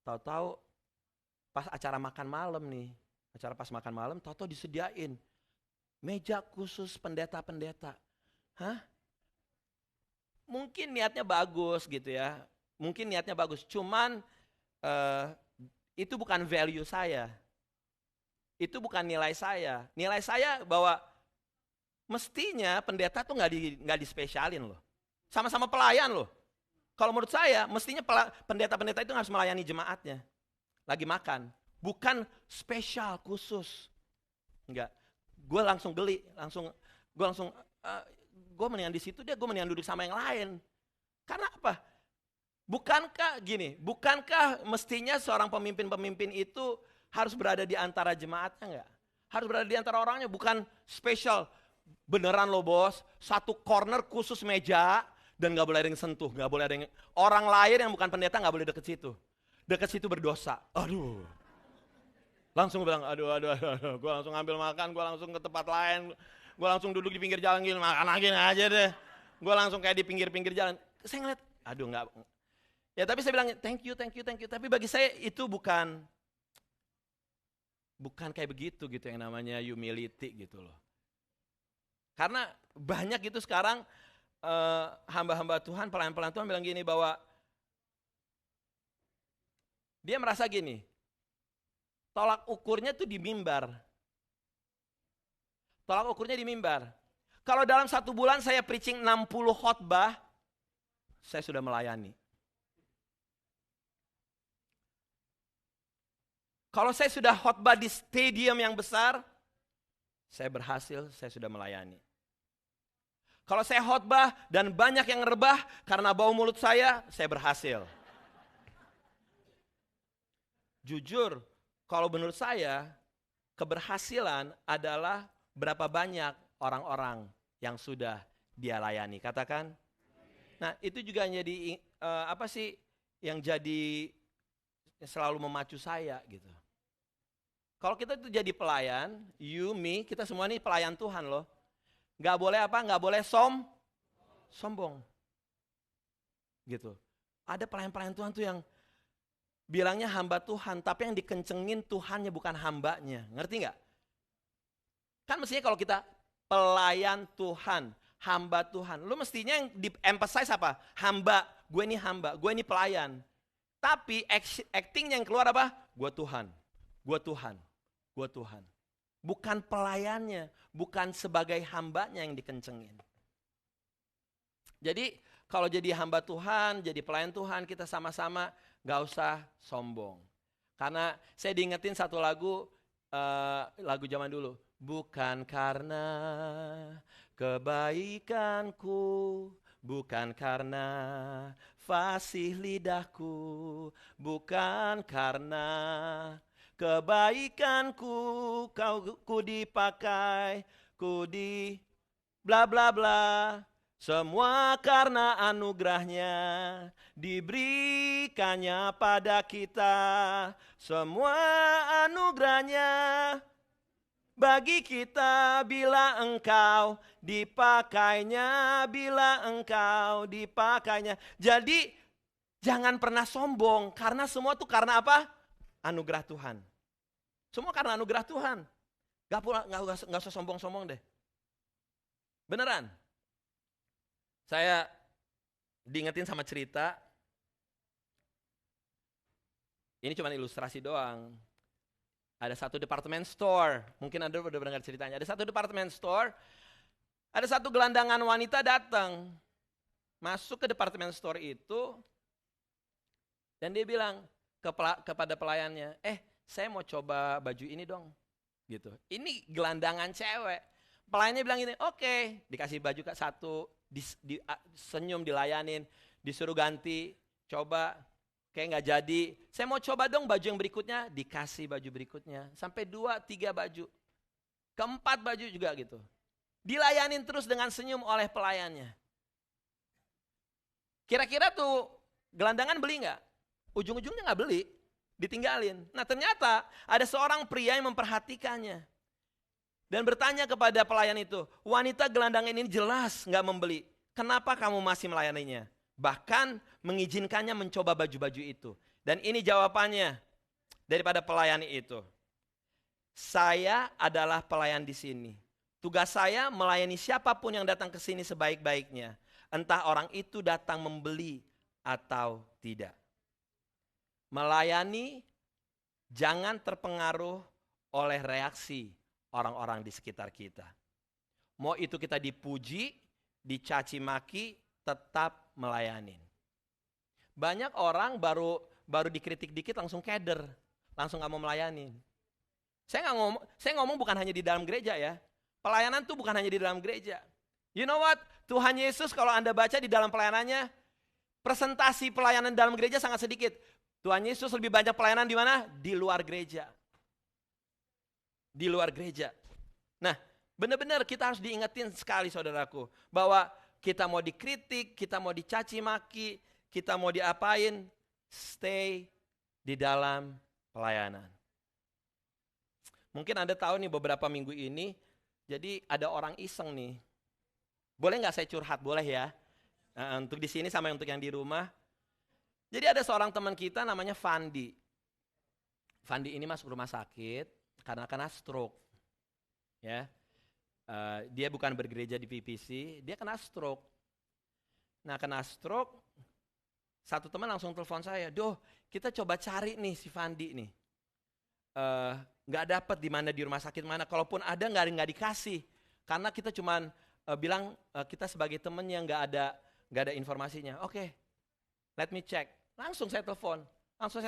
Tahu-tahu pas acara makan malam nih. Acara pas makan malam tahu-tahu disediain. Meja khusus pendeta-pendeta. Hah? Mungkin niatnya bagus gitu ya. Mungkin niatnya bagus. Cuman itu bukan value saya. Itu bukan nilai saya. Nilai saya bahwa mestinya pendeta tuh nggak dispesialin loh. Sama-sama pelayan loh. Kalau menurut saya mestinya pendeta-pendeta itu harus melayani jemaatnya. Lagi makan. Bukan spesial khusus. Enggak. Gue langsung geli. Gue mendingan di situ gue mendingan duduk sama yang lain. Karena apa? Bukankah mestinya seorang pemimpin-pemimpin itu harus berada di antara jemaatnya enggak? Harus berada di antara orangnya, bukan spesial. beneran loh bos, satu corner khusus meja dan gak boleh ada yang sentuh, gak boleh ada yang, orang lain yang bukan pendeta gak boleh deket situ. Deket situ berdosa. Aduh. Langsung bilang, aduh, gue langsung ambil makan, gue langsung ke tempat lain, gue langsung duduk di pinggir jalan gini, makan lagi aja deh. Gue langsung kayak di pinggir-pinggir jalan. Saya ngeliat, aduh enggak. Ya tapi saya bilang, thank you. Tapi bagi saya itu bukan kayak begitu gitu yang namanya humility gitu loh. Karena banyak itu sekarang hamba-hamba Tuhan, pelayan-pelayan Tuhan bilang gini bahwa dia merasa gini, tolak ukurnya tuh di mimbar. Tolak ukurnya di mimbar. Kalau dalam 1 bulan saya preaching 60 khotbah, saya sudah melayani. Kalau saya sudah khotbah di stadium yang besar, saya berhasil, saya sudah melayani. Kalau saya khotbah dan banyak yang rebah karena bau mulut saya berhasil. Jujur, kalau menurut saya, keberhasilan adalah berapa banyak orang-orang yang sudah dia layani. Katakan. Nah, itu juga jadi yang jadi selalu memacu saya gitu. Kalau kita itu jadi pelayan, you, me, kita semua ini pelayan Tuhan loh. Gak boleh Gak boleh sombong. Gitu. Ada pelayan-pelayan Tuhan tuh yang bilangnya hamba Tuhan, tapi yang dikencengin Tuhannya bukan hambanya. Ngerti gak? Kan mestinya kalau kita pelayan Tuhan, hamba Tuhan, lu mestinya yang di-emphasize apa? Hamba, gue ini pelayan. Tapi actingnya yang keluar apa? Gue Tuhan. Bukan pelayannya, bukan sebagai hambanya yang dikencengin. Jadi kalau jadi hamba Tuhan, jadi pelayan Tuhan, kita sama-sama gak usah sombong. Karena saya diingetin satu lagu zaman dulu. Bukan karena kebaikanku, bukan karena fasih lidahku, bukan karena kebaikanku, ku dipakai, ku di bla bla bla. Semua karena anugerahnya diberikannya pada kita. Semua anugerahnya bagi kita bila engkau dipakainya, Jadi jangan pernah sombong karena semua itu karena apa? Anugerah Tuhan. Semua karena anugerah Tuhan. Gak usah sombong-sombong deh. Beneran. Saya diingetin sama cerita. Ini cuma ilustrasi doang. Ada satu department store. Mungkin Anda udah dengar ceritanya. Ada satu department store. Ada satu gelandangan wanita datang. Masuk ke department store itu. Dan dia bilang kepada pelayannya, saya mau coba baju ini dong. Gitu. Ini gelandangan cewek. Pelayannya bilang gini, oke. Dikasih baju satu. Senyum dilayanin, disuruh ganti, coba, kayak gak jadi. Saya mau coba dong baju yang berikutnya, dikasih baju berikutnya. Sampai 2-3 baju. Keempat baju juga gitu. Dilayanin terus dengan senyum oleh pelayannya. Kira-kira tuh gelandangan beli gak? Ujung-ujungnya gak beli, ditinggalin. Nah ternyata ada seorang pria yang memperhatikannya. Dan bertanya kepada pelayan itu, wanita gelandangan ini jelas gak membeli. Kenapa kamu masih melayaninya? Bahkan mengizinkannya mencoba baju-baju itu. Dan ini jawabannya daripada pelayan itu. Saya adalah pelayan di sini. Tugas saya melayani siapapun yang datang ke sini sebaik-baiknya. Entah orang itu datang membeli atau tidak. Melayani jangan terpengaruh oleh reaksi orang-orang di sekitar kita. Mau itu kita dipuji, dicaci maki, tetap melayani. Banyak orang baru dikritik dikit langsung keder, langsung gak mau melayani. Saya ngomong bukan hanya di dalam gereja ya. Pelayanan tuh bukan hanya di dalam gereja. You know what? Tuhan Yesus kalau Anda baca di dalam pelayanannya, presentasi pelayanan dalam gereja sangat sedikit. Tuhan Yesus lebih banyak pelayanan di mana? Di luar gereja. Di luar gereja. Nah, Benar-benar kita harus diingetin sekali saudaraku. Bahwa kita mau dikritik, kita mau dicaci maki, kita mau diapain, stay di dalam pelayanan. Mungkin Anda tahu nih beberapa minggu ini, jadi ada orang iseng nih. Boleh nggak saya curhat? Boleh ya? Untuk di sini sama untuk yang di rumah. Jadi ada seorang teman kita namanya Fandi. Fandi ini masuk rumah sakit karena kena stroke. Ya. Dia bukan bergereja di PPC, dia kena stroke. Nah kena stroke, satu teman langsung telepon saya, "Doh, kita coba cari nih si Fandi nih. Nggak dapat di mana di rumah sakit mana, kalaupun ada nggak dikasih, karena kita cuman bilang kita sebagai temen yang nggak ada informasinya." Oke, let me check. Langsung saya telepon, langsung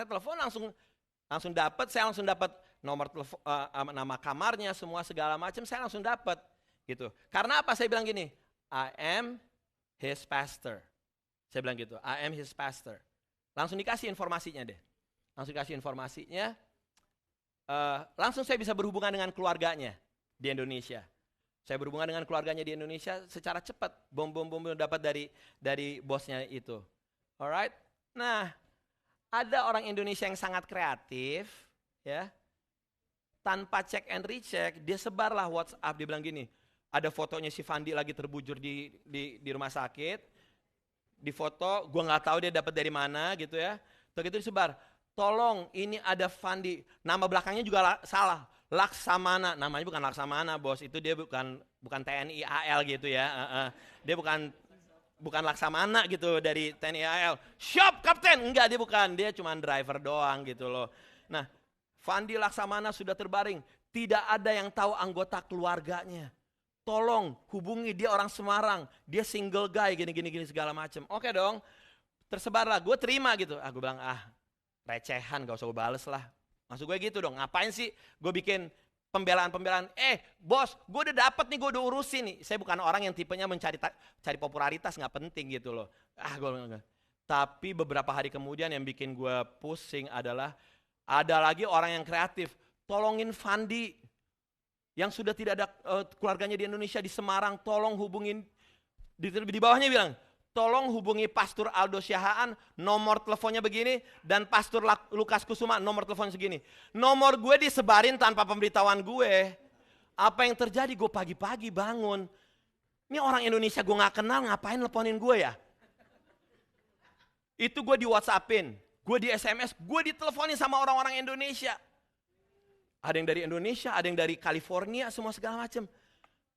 dapat, saya langsung dapat nomor telepon, nama kamarnya, semua segala macam, saya langsung dapat gitu. Karena apa? Saya bilang gini, I am his pastor. Saya bilang gitu, I am his pastor. Langsung dikasih informasinya deh. Langsung saya bisa berhubungan dengan keluarganya di Indonesia. Saya berhubungan dengan keluarganya di Indonesia secara cepat. Bom dapat dari bosnya itu. Alright. Nah, ada orang Indonesia yang sangat kreatif, ya. Tanpa cek and recheck, dia sebarlah WhatsApp, dia bilang gini, ada fotonya si Fandi lagi terbujur di rumah sakit, di foto, gue nggak tahu dia dapat dari mana gitu ya. Terus itu disebar, tolong ini ada Fandi, nama belakangnya juga salah, Laksamana, namanya bukan Laksamana bos, itu dia bukan TNI AL gitu ya, dia bukan Laksamana gitu dari TNI AL, siap kapten, enggak dia bukan, dia cuma driver doang gitu loh. Nah, Fandi Laksamana sudah terbaring, tidak ada yang tahu anggota keluarganya. Tolong hubungi, dia orang Semarang, dia single guy gini segala macam. Oke dong, tersebarlah, gue terima gitu. Gue bilang recehan, gak usah gue bales lah. Maksud gue gitu dong, ngapain sih gue bikin pembelaan, bos gue udah dapet nih, gue udah urusin nih. Saya bukan orang yang tipenya cari popularitas, gak penting gitu loh. Tapi beberapa hari kemudian yang bikin gue pusing adalah, ada lagi orang yang kreatif, tolongin Fandi yang sudah tidak ada keluarganya di Indonesia di Semarang, tolong hubungin, di bawahnya bilang, tolong hubungi Pastor Aldo Syahaan, nomor teleponnya begini, dan Pastor Lukas Kusuma, nomor telepon segini. Nomor gue disebarin tanpa pemberitahuan gue. Apa yang terjadi? Gue pagi-pagi bangun, ini orang Indonesia gue gak kenal, ngapain teleponin gue ya? Itu gue di WhatsAppin, gue di SMS, gue diteleponin sama orang-orang Indonesia. Ada yang dari Indonesia, ada yang dari California, semua segala macam.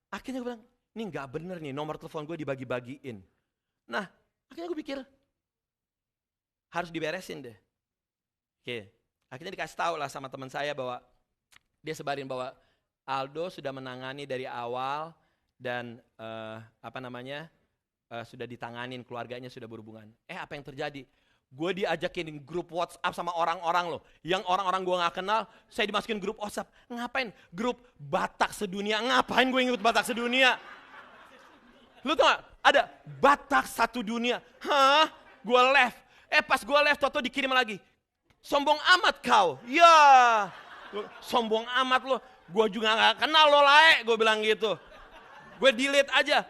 Akhirnya gue bilang, ini gak bener nih, nomor telepon gue dibagi-bagiin. Nah, akhirnya gue pikir, harus diberesin deh. Oke, akhirnya dikasih tahu lah sama teman saya bahwa, dia sebarin bahwa Aldo sudah menangani dari awal, dan sudah ditanganin, keluarganya sudah berhubungan. Apa yang terjadi? Gue diajakin grup WhatsApp sama orang-orang loh. Yang orang-orang gue gak kenal, saya dimasukin grup WhatsApp. Ngapain? Grup Batak sedunia. Ngapain gue ikut Batak sedunia? Lu tau gak? Ada Batak satu dunia. Hah? Gue left. Pas gue left, toto dikirim lagi. Sombong amat kau. Ya. Sombong amat lo. Gue juga gak kenal lo lae. Gue bilang gitu. Gue delete aja.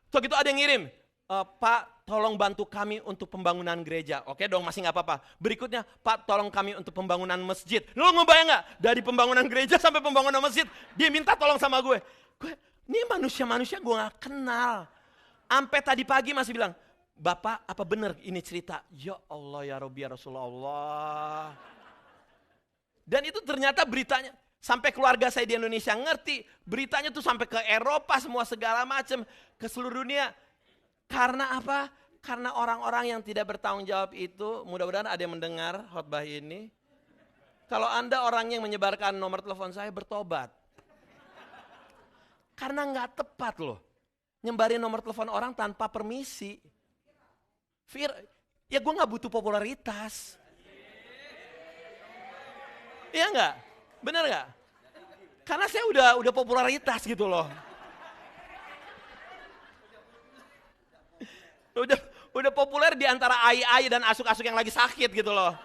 Toh gitu ada yang ngirim. Pak, tolong bantu kami untuk pembangunan gereja. Oke dong, masih gak apa-apa. Berikutnya, Pak, tolong kami untuk pembangunan masjid. Lo ngebayang gak? Dari pembangunan gereja sampai pembangunan masjid, dia minta tolong sama gue. Ini manusia-manusia gue gak kenal. Sampai tadi pagi masih bilang, Bapak, apa benar ini cerita? Ya Allah, ya Rabbi, ya Rasulullah. Dan itu ternyata beritanya, sampai keluarga saya di Indonesia ngerti. Beritanya tuh sampai ke Eropa, semua segala macam, ke seluruh dunia. Karena apa? Karena orang-orang yang tidak bertanggung jawab itu, mudah-mudahan ada yang mendengar khotbah ini. Kalau Anda orang yang menyebarkan nomor telepon saya, bertobat. Karena nggak tepat loh. Nyebarin nomor telepon orang tanpa permisi. Ya gue nggak butuh popularitas. Iya nggak? Bener nggak? Karena saya udah popularitas gitu loh. Udah populer di antara ai-ai dan asuk-asuk yang lagi sakit gitu loh.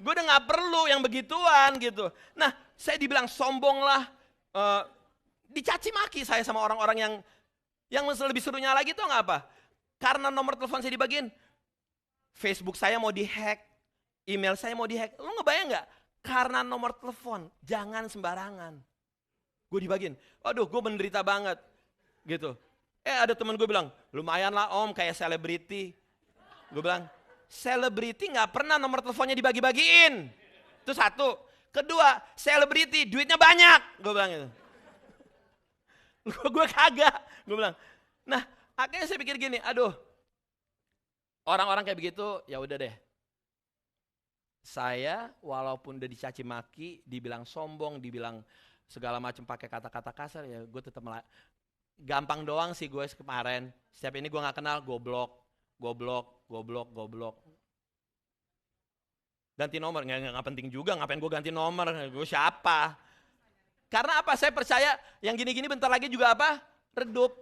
Gue udah gak perlu yang begituan gitu. Nah, saya dibilang sombong lah, Dicaci maki saya sama orang-orang yang lebih serunya lagi tuh nggak apa? Karena nomor telepon saya dibagiin, Facebook saya mau dihack, email saya mau dihack. Lu ngebayang nggak? Karena nomor telepon, jangan sembarangan. Gue dibagiin, aduh gue menderita banget. Gitu. Ada teman gue bilang, lumayan lah om kayak selebriti. Gue bilang, selebriti gak pernah nomor teleponnya dibagi-bagiin. Itu satu. Kedua, selebriti duitnya banyak. Gue bilang gitu. Gue kagak. Gue bilang, nah akhirnya saya pikir gini, aduh. Orang-orang kayak begitu, ya udah deh. Saya walaupun udah dicaci maki, dibilang sombong, dibilang segala macam pakai kata-kata kasar, ya gue tetap gampang doang sih gue kemarin. Setiap ini gue gak kenal, goblok. Ganti nomor, nggak penting juga, ngapain gue ganti nomor, gue siapa. Karena apa, saya percaya yang gini-gini bentar lagi juga apa, redup,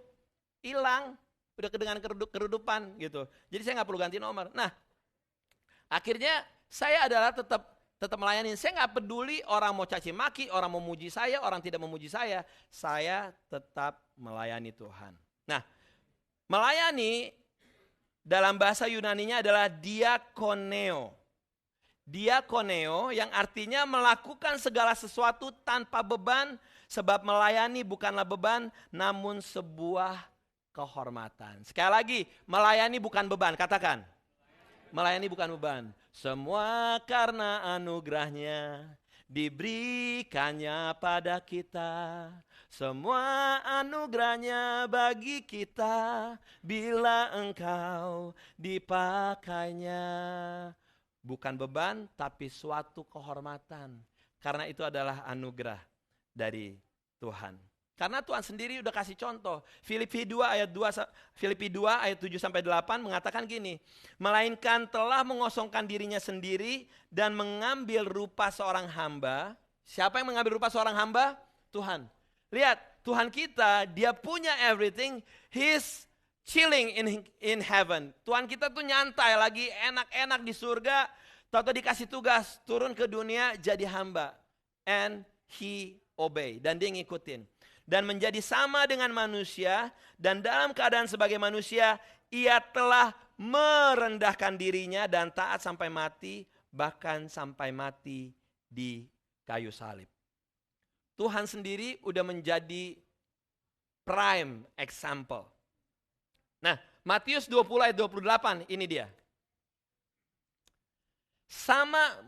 hilang, udah kedengaran keredupan gitu. Jadi saya gak perlu ganti nomor. Nah, akhirnya saya adalah tetap melayani. Saya gak peduli orang mau caci maki, orang mau muji saya, orang tidak memuji saya tetap melayani Tuhan. Nah, melayani dalam bahasa Yunaninya adalah diakoneo. Diakoneo yang artinya melakukan segala sesuatu tanpa beban, sebab melayani bukanlah beban, namun sebuah kehormatan. Sekali lagi, melayani bukan beban, katakan. Melayani bukan beban. Semua karena anugerahnya diberikannya pada kita. Semua anugerahnya bagi kita bila engkau dipakainya. Bukan beban tapi suatu kehormatan. Karena itu adalah anugerah dari Tuhan. Karena Tuhan sendiri udah kasih contoh. Filipi 2 ayat 7 sampai 8 mengatakan gini, melainkan telah mengosongkan dirinya sendiri dan mengambil rupa seorang hamba. Siapa yang mengambil rupa seorang hamba? Tuhan. Lihat, Tuhan kita, dia punya everything, he's chilling in heaven. Tuhan kita tuh nyantai lagi, enak-enak di surga, tahu-tahu dikasih tugas turun ke dunia jadi hamba. And he obey, dan dia ngikutin. Dan menjadi sama dengan manusia, dan dalam keadaan sebagai manusia, ia telah merendahkan dirinya dan taat sampai mati, bahkan sampai mati di kayu salib. Tuhan sendiri udah menjadi prime example. Nah, Matius 20 ayat 28, ini dia. Sama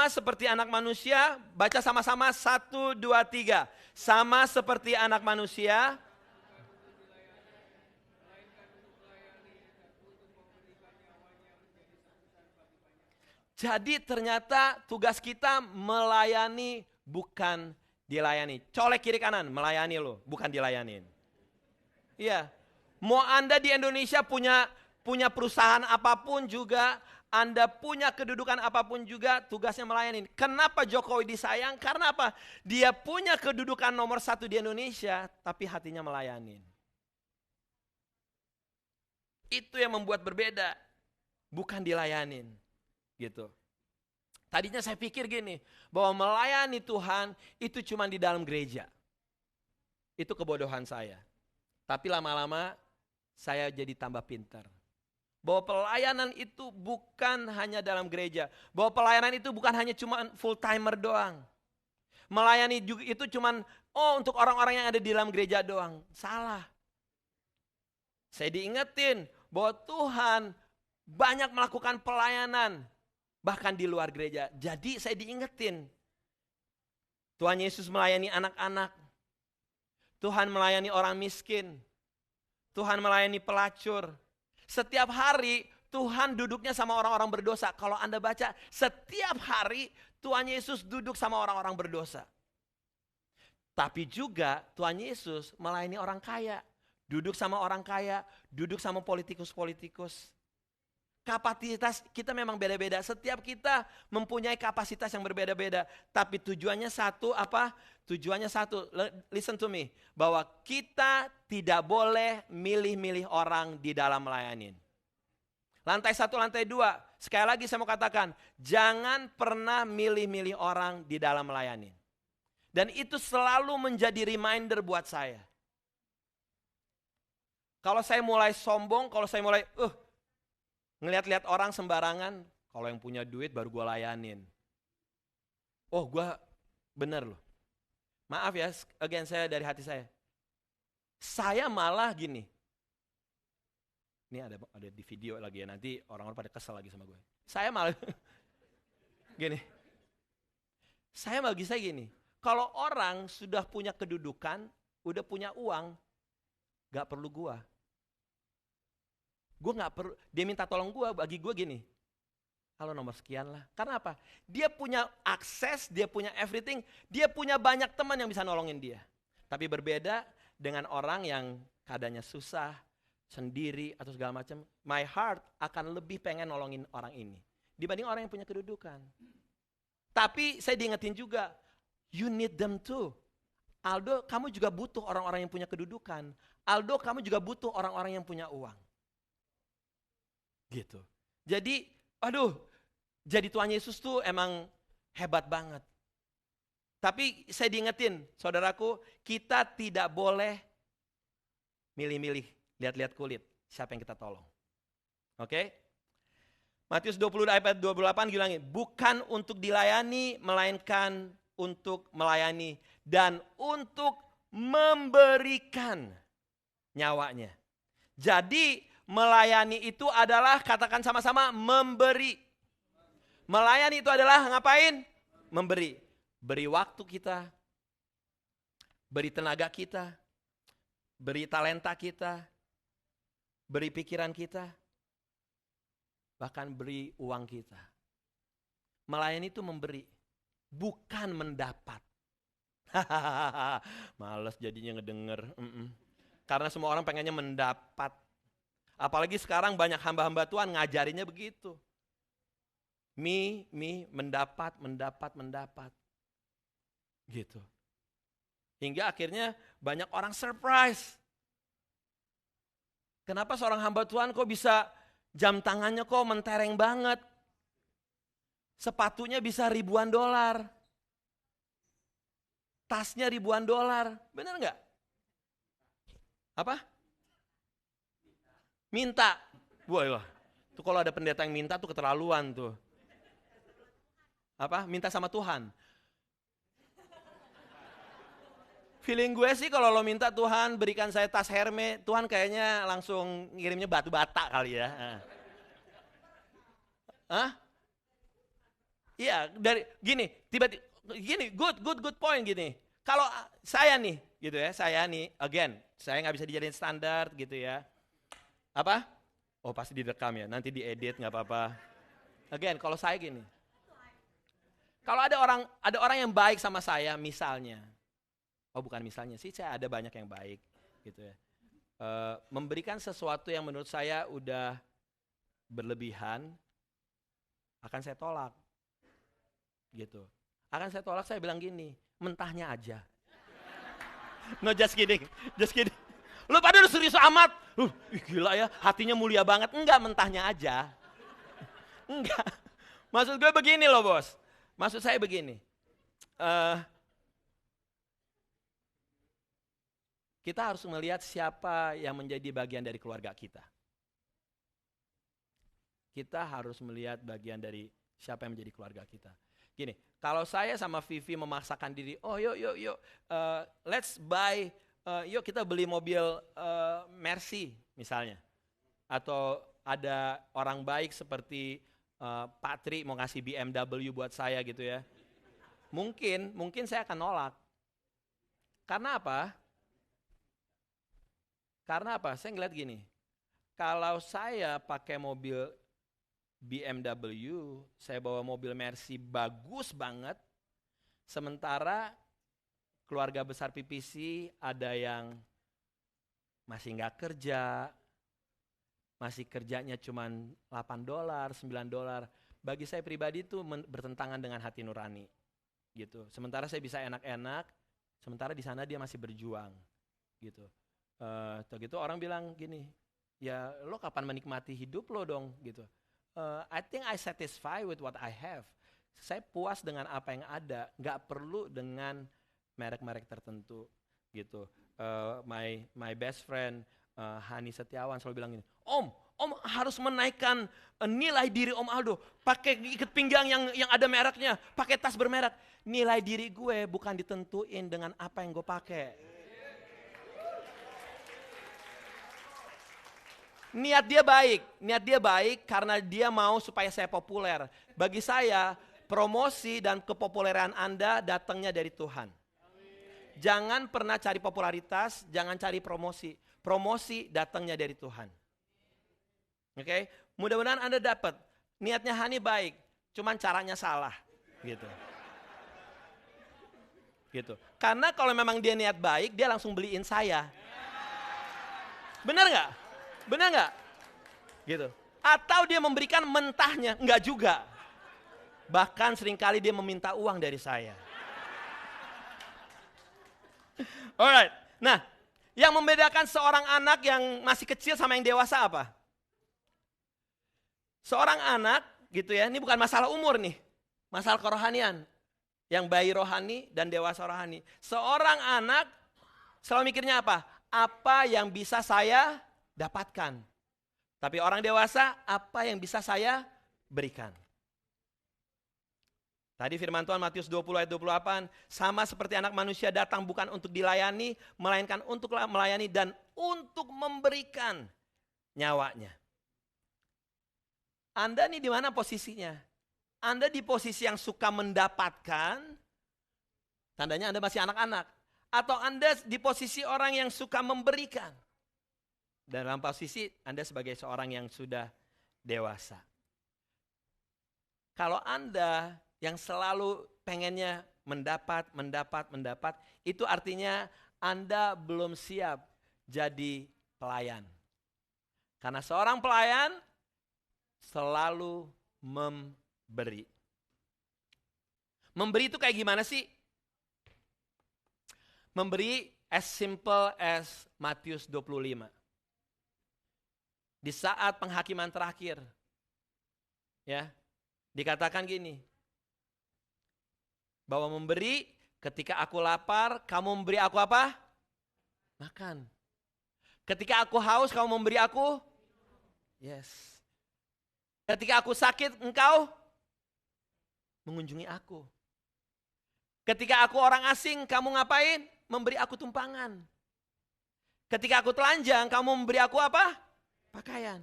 seperti anak manusia, baca sama-sama 1, 2, 3. Sama seperti anak manusia. Jadi ternyata tugas kita melayani bukan dilayani. Colek kiri kanan, melayani lo, bukan dilayanin. Iya. Mau Anda di Indonesia punya perusahaan apapun juga, Anda punya kedudukan apapun juga, tugasnya melayani. Kenapa Jokowi disayang? Karena apa? Dia punya kedudukan nomor 1 di Indonesia, tapi hatinya melayani. Itu yang membuat berbeda, bukan dilayanin. Gitu. Tadinya saya pikir gini, bahwa melayani Tuhan itu cuma di dalam gereja. Itu kebodohan saya. Tapi lama-lama saya jadi tambah pintar. Bahwa pelayanan itu bukan hanya dalam gereja. Bahwa pelayanan itu bukan hanya cuma full timer doang. Melayani juga itu cuma untuk orang-orang yang ada di dalam gereja doang. Salah. Saya diingetin bahwa Tuhan banyak melakukan pelayanan bahkan di luar gereja. Jadi saya diingetin. Tuhan Yesus melayani anak-anak. Tuhan melayani orang miskin. Tuhan melayani pelacur. Setiap hari Tuhan duduknya sama orang-orang berdosa. Kalau Anda baca, setiap hari Tuhan Yesus duduk sama orang-orang berdosa. Tapi juga Tuhan Yesus melayani orang kaya. Duduk sama orang kaya, duduk sama politikus-politikus. Kapasitas kita memang beda-beda. Setiap kita mempunyai kapasitas yang berbeda-beda. Tapi tujuannya satu apa? Tujuannya satu. Listen to me. Bahwa kita tidak boleh milih-milih orang di dalam melayani. Lantai 1, lantai 2. Sekali lagi saya mau katakan. Jangan pernah milih-milih orang di dalam melayani. Dan itu selalu menjadi reminder buat saya. Kalau saya mulai sombong, kalau saya mulai ngeliat-liat orang sembarangan, kalau yang punya duit baru gue layanin. Oh, gue bener loh. Maaf ya, again saya dari hati saya. Saya malah gini. Ini ada di video lagi ya, nanti orang-orang pada kesel lagi sama gue. Saya malah gini. Saya gini. Kalau orang sudah punya kedudukan, udah punya uang, gak perlu gue. Gue gak perlu, dia minta tolong gue, bagi gue gini. Halo, nomor sekian lah. Karena apa? Dia punya akses, dia punya everything, dia punya banyak teman yang bisa nolongin dia. Tapi berbeda dengan orang yang keadaannya susah, sendiri atau segala macam. My heart akan lebih pengen nolongin orang ini dibanding orang yang punya kedudukan. Tapi saya diingetin juga, you need them too. Aldo, kamu juga butuh orang-orang yang punya kedudukan. Aldo, kamu juga butuh orang-orang yang punya uang. Gitu. Jadi, jadi Tuhan Yesus tuh emang hebat banget. Tapi saya diingetin, saudaraku, kita tidak boleh milih-milih, lihat-lihat kulit, siapa yang kita tolong. Oke? Matius 20 ayat 28 bilangin, bukan untuk dilayani, melainkan untuk melayani dan untuk memberikan nyawanya. Jadi melayani itu adalah, katakan sama-sama, memberi. Melayani itu adalah ngapain? Memberi. Beri waktu kita, beri tenaga kita, beri talenta kita, beri pikiran kita, bahkan beri uang kita. Melayani itu memberi, bukan mendapat. Males jadinya ngedenger. Karena semua orang pengennya mendapat. Apalagi sekarang banyak hamba-hamba Tuhan ngajarinnya begitu. Mendapat. Gitu. Hingga akhirnya banyak orang surprise. Kenapa seorang hamba Tuhan kok bisa jam tangannya kok mentereng banget? Sepatunya bisa ribuan dolar. Tasnya ribuan dolar. Benar nggak? Apa? Minta. Wah, tuh kalau ada pendeta yang minta tuh keterlaluan tuh. Apa? Minta sama Tuhan. Feeling gue sih kalau lo minta Tuhan berikan saya tas Hermes, Tuhan kayaknya langsung ngirimnya batu bata kali ya. Hah? Iya, dari gini, tiba-tiba gini, good point gini. Kalau saya nih, gitu ya, again, saya nggak bisa dijadiin standar gitu ya. Apa? Oh pasti direkam ya, nanti diedit nggak apa-apa. Again, kalau saya gini, kalau ada orang yang baik sama saya, misalnya. Oh bukan misalnya sih, saya ada banyak yang baik gitu ya. Memberikan sesuatu yang menurut saya udah berlebihan, akan saya tolak. Gitu. Akan saya tolak, saya bilang gini, mentahnya aja. No, just kidding. Lu pada udah serius amat. Gila ya, hatinya mulia banget. Enggak, mentahnya aja. Enggak. Maksud gue begini loh bos. Maksud saya begini. Kita harus melihat siapa yang menjadi bagian dari keluarga kita. Kita harus melihat bagian dari siapa yang menjadi keluarga kita. Gini, kalau saya sama Vivi memaksakan diri, yuk, let's buy, yuk kita beli mobil Mercy misalnya. Atau ada orang baik seperti Pak Tri mau ngasih BMW buat saya gitu ya. Mungkin saya akan nolak. Karena apa? Saya ngeliat gini, kalau saya pakai mobil BMW, saya bawa mobil Mercy bagus banget, sementara keluarga besar PPC ada yang masih nggak kerja, masih kerjanya cuma $8, $9. Bagi saya pribadi itu bertentangan dengan hati nurani, gitu. Sementara saya bisa enak-enak, sementara di sana dia masih berjuang, gitu. Gitu orang bilang gini, ya lo kapan menikmati hidup lo dong gitu. I think I satisfied with what I have. Saya puas dengan apa yang ada, nggak perlu dengan merek-merek tertentu gitu. My best friend Hani Setiawan selalu bilang gini, Om harus menaikkan nilai diri Om Aldo, pakai ikat pinggang yang ada mereknya, pakai tas bermerek. Nilai diri gue bukan ditentuin dengan apa yang gue pakai. Niat dia baik karena dia mau supaya saya populer. Bagi saya, promosi dan kepopuleran Anda datangnya dari Tuhan. Jangan pernah cari popularitas, jangan cari promosi. Promosi datangnya dari Tuhan. Oke? Mudah-mudahan Anda dapat. Niatnya Hani baik, cuman caranya salah. Gitu. Karena kalau memang dia niat baik, dia langsung beliin saya. Benar nggak? Gitu. Atau dia memberikan mentahnya, enggak juga. Bahkan seringkali dia meminta uang dari saya. Alright. Nah, yang membedakan seorang anak yang masih kecil sama yang dewasa apa? Seorang anak gitu ya, ini bukan masalah umur nih. Masalah kerohanian. Yang bayi rohani dan dewasa rohani. Seorang anak selalu mikirnya apa? Apa yang bisa saya dapatkan? Tapi orang dewasa, apa yang bisa saya berikan? Tadi firman Tuhan Matius 20 ayat 28, sama seperti anak manusia datang bukan untuk dilayani, melainkan untuk melayani dan untuk memberikan nyawanya. Anda nih di mana posisinya? Anda di posisi yang suka mendapatkan, tandanya Anda masih anak-anak. Atau Anda di posisi orang yang suka memberikan. Dalam posisi Anda sebagai seorang yang sudah dewasa. Kalau Anda yang selalu pengennya mendapat, itu artinya Anda belum siap jadi pelayan. Karena seorang pelayan selalu memberi. Memberi itu kayak gimana sih? Memberi as simple as Matius 25. Di saat penghakiman terakhir, ya, dikatakan gini, bahwa memberi ketika aku lapar, kamu memberi aku apa? Makan. Ketika aku haus, kamu memberi aku? Yes. Ketika aku sakit, engkau mengunjungi aku. Ketika aku orang asing, kamu ngapain? Memberi aku tumpangan. Ketika aku telanjang, kamu memberi aku apa? Pakaian.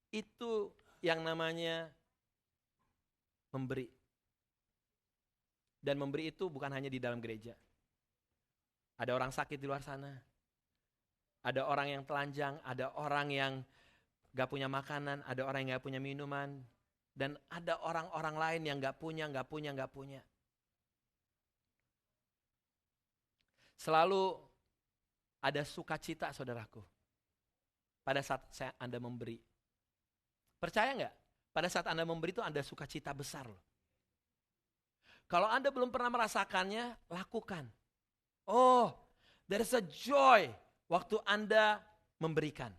Itu yang namanya memberi. Dan memberi itu bukan hanya di dalam gereja. Ada orang sakit di luar sana. Ada orang yang telanjang, ada orang yang gak punya makanan, ada orang yang gak punya minuman. Dan ada orang-orang lain yang gak punya. Selalu ada sukacita saudaraku. Pada saat Anda memberi. Percaya gak? Pada saat Anda memberi itu ada sukacita besar loh. Kalau Anda belum pernah merasakannya, lakukan. Oh, there is a joy waktu Anda memberikan.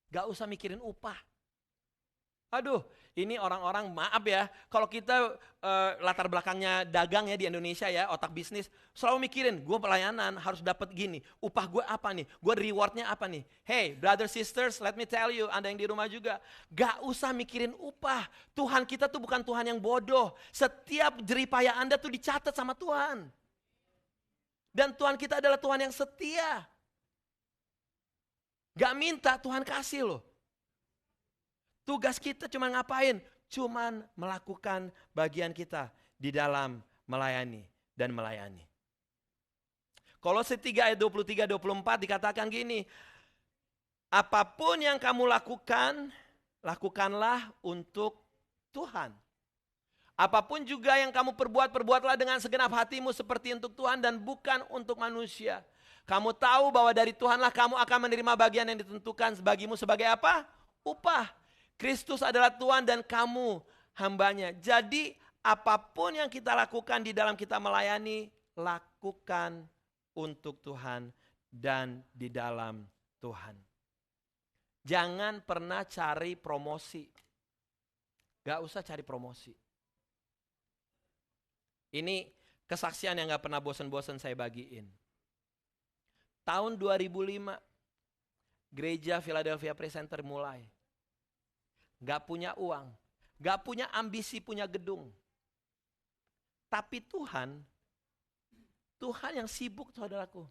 Gak usah mikirin upah. Aduh, ini orang-orang maaf ya, kalau kita latar belakangnya dagang ya di Indonesia ya, otak bisnis, selalu mikirin, gue pelayanan harus dapat gini, upah gue apa nih, gue rewardnya apa nih. Hey brother sisters, let me tell you, Anda yang di rumah juga, gak usah mikirin upah. Tuhan kita tuh bukan Tuhan yang bodoh, setiap jeripaya Anda tuh dicatat sama Tuhan. Dan Tuhan kita adalah Tuhan yang setia. Gak minta, Tuhan kasih loh. Tugas kita cuma ngapain? Cuman melakukan bagian kita di dalam melayani dan melayani. Kolose 3 ayat 23-24 dikatakan gini, apapun yang kamu lakukan, lakukanlah untuk Tuhan. Apapun juga yang kamu perbuat, perbuatlah dengan segenap hatimu seperti untuk Tuhan dan bukan untuk manusia. Kamu tahu bahwa dari Tuhanlah kamu akan menerima bagian yang ditentukan bagimu sebagai apa? Upah. Kristus adalah Tuhan dan kamu hambanya. Jadi apapun yang kita lakukan di dalam kita melayani, lakukan untuk Tuhan dan di dalam Tuhan. Jangan pernah cari promosi. Gak usah cari promosi. Ini kesaksian yang gak pernah bosan-bosan saya bagiin. Tahun 2005, gereja Philadelphia Praise Center mulai. Gak punya uang, gak punya ambisi punya gedung. Tapi Tuhan yang sibuk, saudaraku.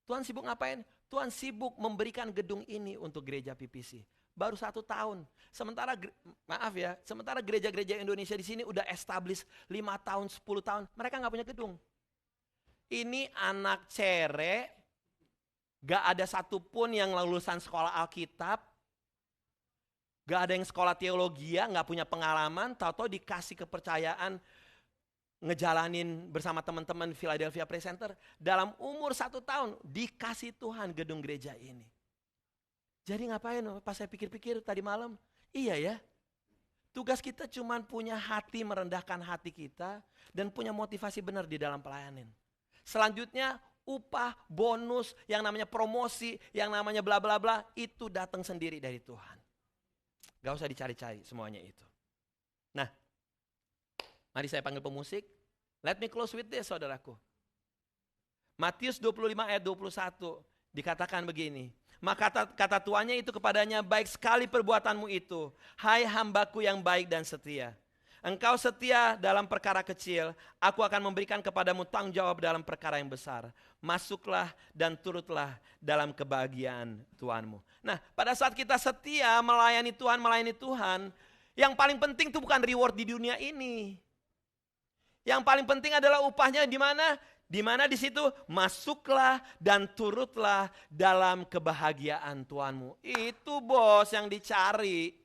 Tuhan sibuk ngapain? Tuhan sibuk memberikan gedung ini untuk gereja PPC. Baru 1 tahun. Sementara gereja-gereja Indonesia di sini udah established 5 tahun, 10 tahun. Mereka gak punya gedung. Ini anak cere, gak ada satupun yang lulusan sekolah Alkitab. Gak ada yang sekolah teologi, gak punya pengalaman. Tahu-tahu dikasih kepercayaan ngejalanin bersama teman-teman Philadelphia Praise Center. Dalam umur 1 tahun dikasih Tuhan gedung gereja ini. Jadi ngapain? Pas saya pikir-pikir tadi malam, iya ya. Tugas kita cuma punya hati, merendahkan hati kita. Dan punya motivasi benar di dalam pelayanan. Selanjutnya upah, bonus, yang namanya promosi, yang namanya bla bla bla, itu datang sendiri dari Tuhan. Gak usah dicari-cari semuanya itu. Nah, mari saya panggil pemusik. Let me close with this, saudaraku. Matius 25 ayat 21 dikatakan begini. Maka kata tuannya itu kepadanya, baik sekali perbuatanmu itu, hai hambaku yang baik dan setia. Engkau setia dalam perkara kecil, aku akan memberikan kepadamu tanggung jawab dalam perkara yang besar. Masuklah dan turutlah dalam kebahagiaan Tuhanmu. Nah, pada saat kita setia melayani Tuhan, yang paling penting itu bukan reward di dunia ini. Yang paling penting adalah upahnya di mana? Di mana di situ masuklah dan turutlah dalam kebahagiaan Tuhanmu. Itu bos yang dicari.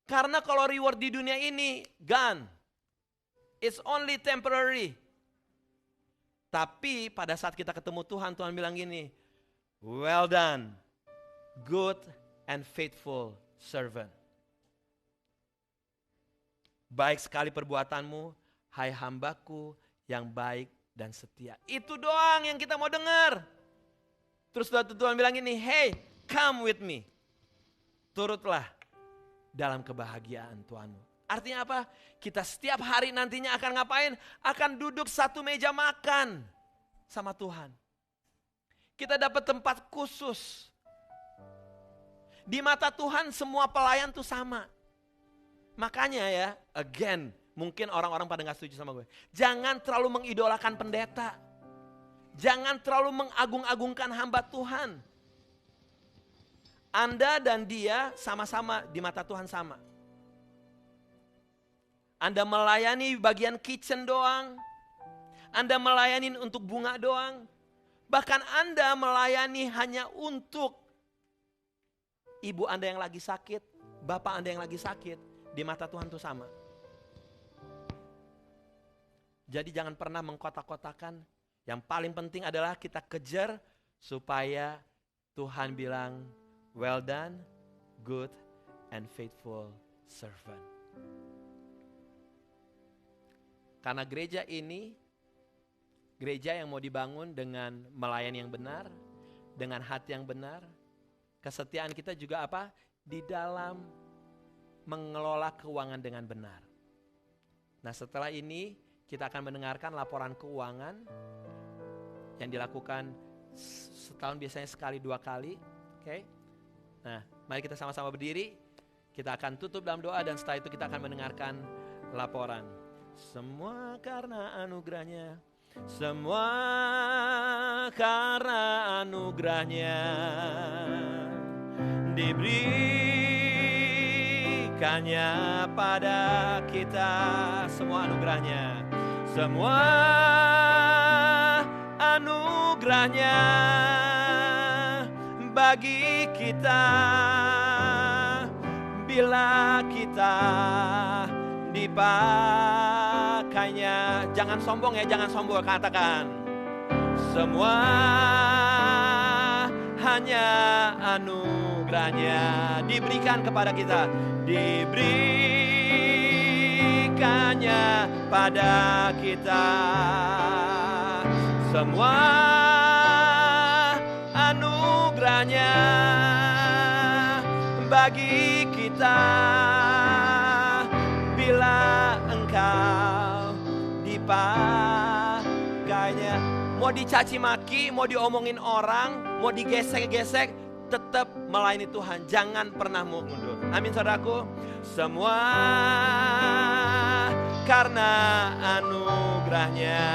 Karena kalau reward di dunia ini gone. It's only temporary. Tapi pada saat kita ketemu Tuhan, Tuhan bilang gini, well done, good and faithful servant. Baik sekali perbuatanmu, hai hambaku yang baik dan setia. Itu doang yang kita mau dengar. Terus Tuhan bilang gini, hey, come with me. Turutlah dalam kebahagiaan Tuhanmu. Artinya apa? Kita setiap hari nantinya akan ngapain? Akan duduk satu meja makan sama Tuhan. Kita dapat tempat khusus. Di mata Tuhan semua pelayan tuh sama. Makanya ya, again, mungkin orang-orang pada gak setuju sama gue. Jangan terlalu mengidolakan pendeta. Jangan terlalu mengagung-agungkan hamba Tuhan. Anda dan dia sama-sama di mata Tuhan sama. Anda melayani bagian kitchen doang. Anda melayani untuk bunga doang. Bahkan Anda melayani hanya untuk ibu Anda yang lagi sakit, bapak Anda yang lagi sakit. Di mata Tuhan itu sama. Jadi jangan pernah mengkotak-kotakan. Yang paling penting adalah kita kejar supaya Tuhan bilang, well done, good and faithful servant. Karena gereja ini, gereja yang mau dibangun dengan melayani yang benar, dengan hati yang benar. Kesetiaan kita juga apa? Di dalam mengelola keuangan dengan benar. Nah, setelah ini kita akan mendengarkan laporan keuangan yang dilakukan setahun biasanya sekali 2 kali. Oke. Nah, mari kita sama-sama berdiri. Kita akan tutup dalam doa dan setelah itu kita akan mendengarkan laporan. Semua karena anugerahnya, semua karena anugerahnya diberikannya pada kita. Semua anugerahnya, semua anugerahnya bagi kita bila kita dipakainya. Jangan sombong ya, jangan sombong, katakan semua hanya anugerahnya diberikan kepada kita, diberikannya pada kita. Semua anugerahnya bagi kita dipakainya. Mau dicaci maki, mau diomongin orang, mau digesek-gesek, tetap melayani Tuhan. Jangan pernah mau mundur. Amin saudaraku. Semua karena anugerahnya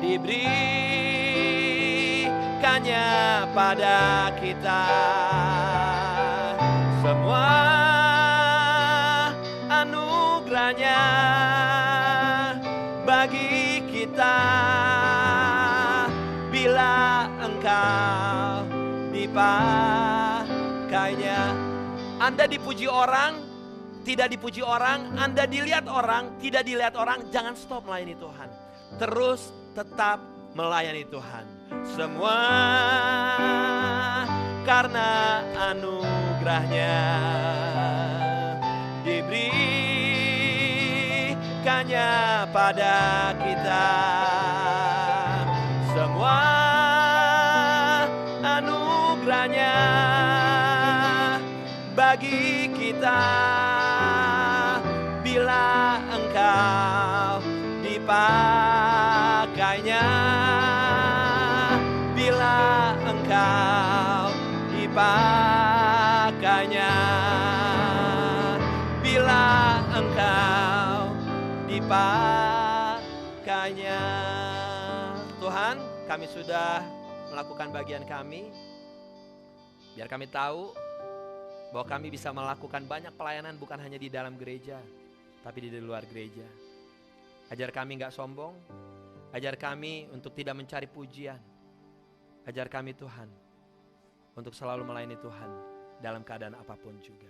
diberikannya pada kita. Semua anugerahnya bagi kita. Bila engkau dipakainya. Anda dipuji orang, tidak dipuji orang. Anda dilihat orang, tidak dilihat orang. Jangan stop melayani Tuhan. Terus tetap melayani Tuhan. Semua karena anugerahnya diberikannya pada kita. Semua anugerahnya bagi kita. Bila engkau dipakainya, bila engkau dipakainya, bila engkau dipakainya. Tuhan, kami sudah melakukan bagian kami. Biar kami tahu bahwa kami bisa melakukan banyak pelayanan bukan hanya di dalam gereja, tapi di luar gereja. Ajar kami gak sombong, ajar kami untuk tidak mencari pujian. Ajar kami Tuhan, untuk selalu melayani Tuhan dalam keadaan apapun juga.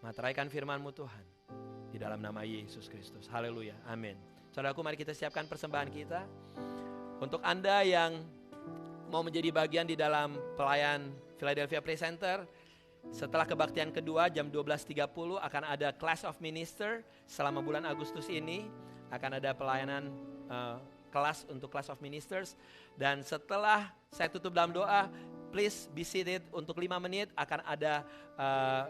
Materaikan firman-Mu Tuhan, di dalam nama Yesus Kristus. Haleluya, amin. Saudaraku, mari kita siapkan persembahan kita. Untuk Anda yang mau menjadi bagian di dalam pelayan Philadelphia Praise Center, setelah kebaktian kedua jam 12.30 akan ada Class of Minister. Selama bulan Agustus ini akan ada pelayanan kelas untuk Class of Ministers. Dan setelah saya tutup dalam doa, please be seated untuk 5 menit akan ada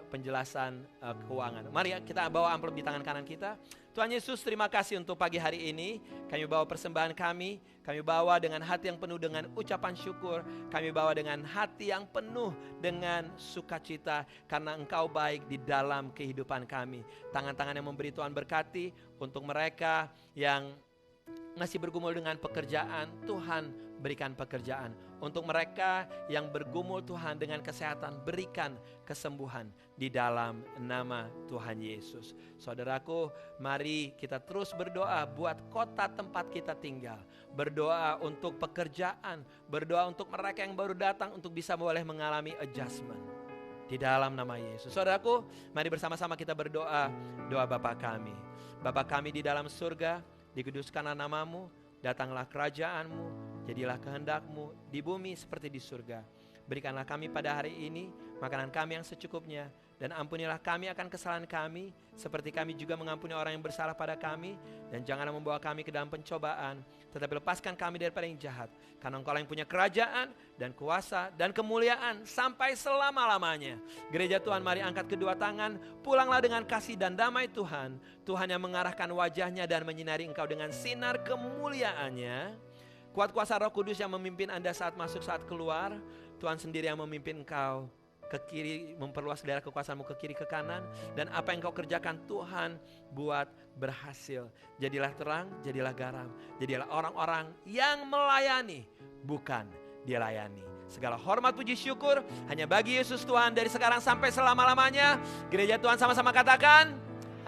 penjelasan keuangan. Mari kita bawa amplop di tangan kanan kita. Tuhan Yesus, terima kasih untuk pagi hari ini. Kami bawa persembahan kami bawa dengan hati yang penuh dengan ucapan syukur. Kami bawa dengan hati yang penuh dengan sukacita karena Engkau baik di dalam kehidupan kami. Tangan-tangan yang memberi Tuhan berkati untuk mereka yang masih bergumul dengan pekerjaan, Tuhan berikan pekerjaan. Untuk mereka yang bergumul Tuhan dengan kesehatan, berikan kesembuhan di dalam nama Tuhan Yesus. Saudaraku, mari kita terus berdoa buat kota tempat kita tinggal. Berdoa untuk pekerjaan, berdoa untuk mereka yang baru datang untuk bisa boleh mengalami adjustment. Di dalam nama Yesus. Saudaraku, mari bersama-sama kita berdoa, doa Bapa kami. Bapa kami di dalam surga, dikuduskanlah nama-Mu, datanglah kerajaan-Mu, jadilah kehendak-Mu di bumi seperti di surga. Berikanlah kami pada hari ini makanan kami yang secukupnya, dan ampunilah kami akan kesalahan kami, seperti kami juga mengampuni orang yang bersalah pada kami. Dan janganlah membawa kami ke dalam pencobaan, tetapi lepaskan kami daripada yang jahat. Karena Engkau yang punya kerajaan dan kuasa dan kemuliaan sampai selama-lamanya. Gereja Tuhan, mari angkat kedua tangan, pulanglah dengan kasih dan damai Tuhan. Tuhan yang mengarahkan wajahnya dan menyinari engkau dengan sinar kemuliaannya. Kuat kuasa Roh Kudus yang memimpin Anda saat masuk, saat keluar. Tuhan sendiri yang memimpin engkau ke kiri, memperluas daerah kekuasaanmu ke kiri, ke kanan. Dan apa yang kau kerjakan Tuhan buat berhasil. Jadilah terang, jadilah garam. Jadilah orang-orang yang melayani, bukan dilayani. Segala hormat, puji, syukur hanya bagi Yesus Tuhan dari sekarang sampai selama-lamanya. Gereja Tuhan sama-sama katakan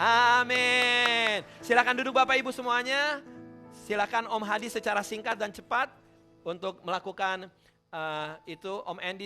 amin. Silakan duduk Bapak Ibu semuanya. Silakan Om Hadi secara singkat dan cepat untuk melakukan itu. Om Andy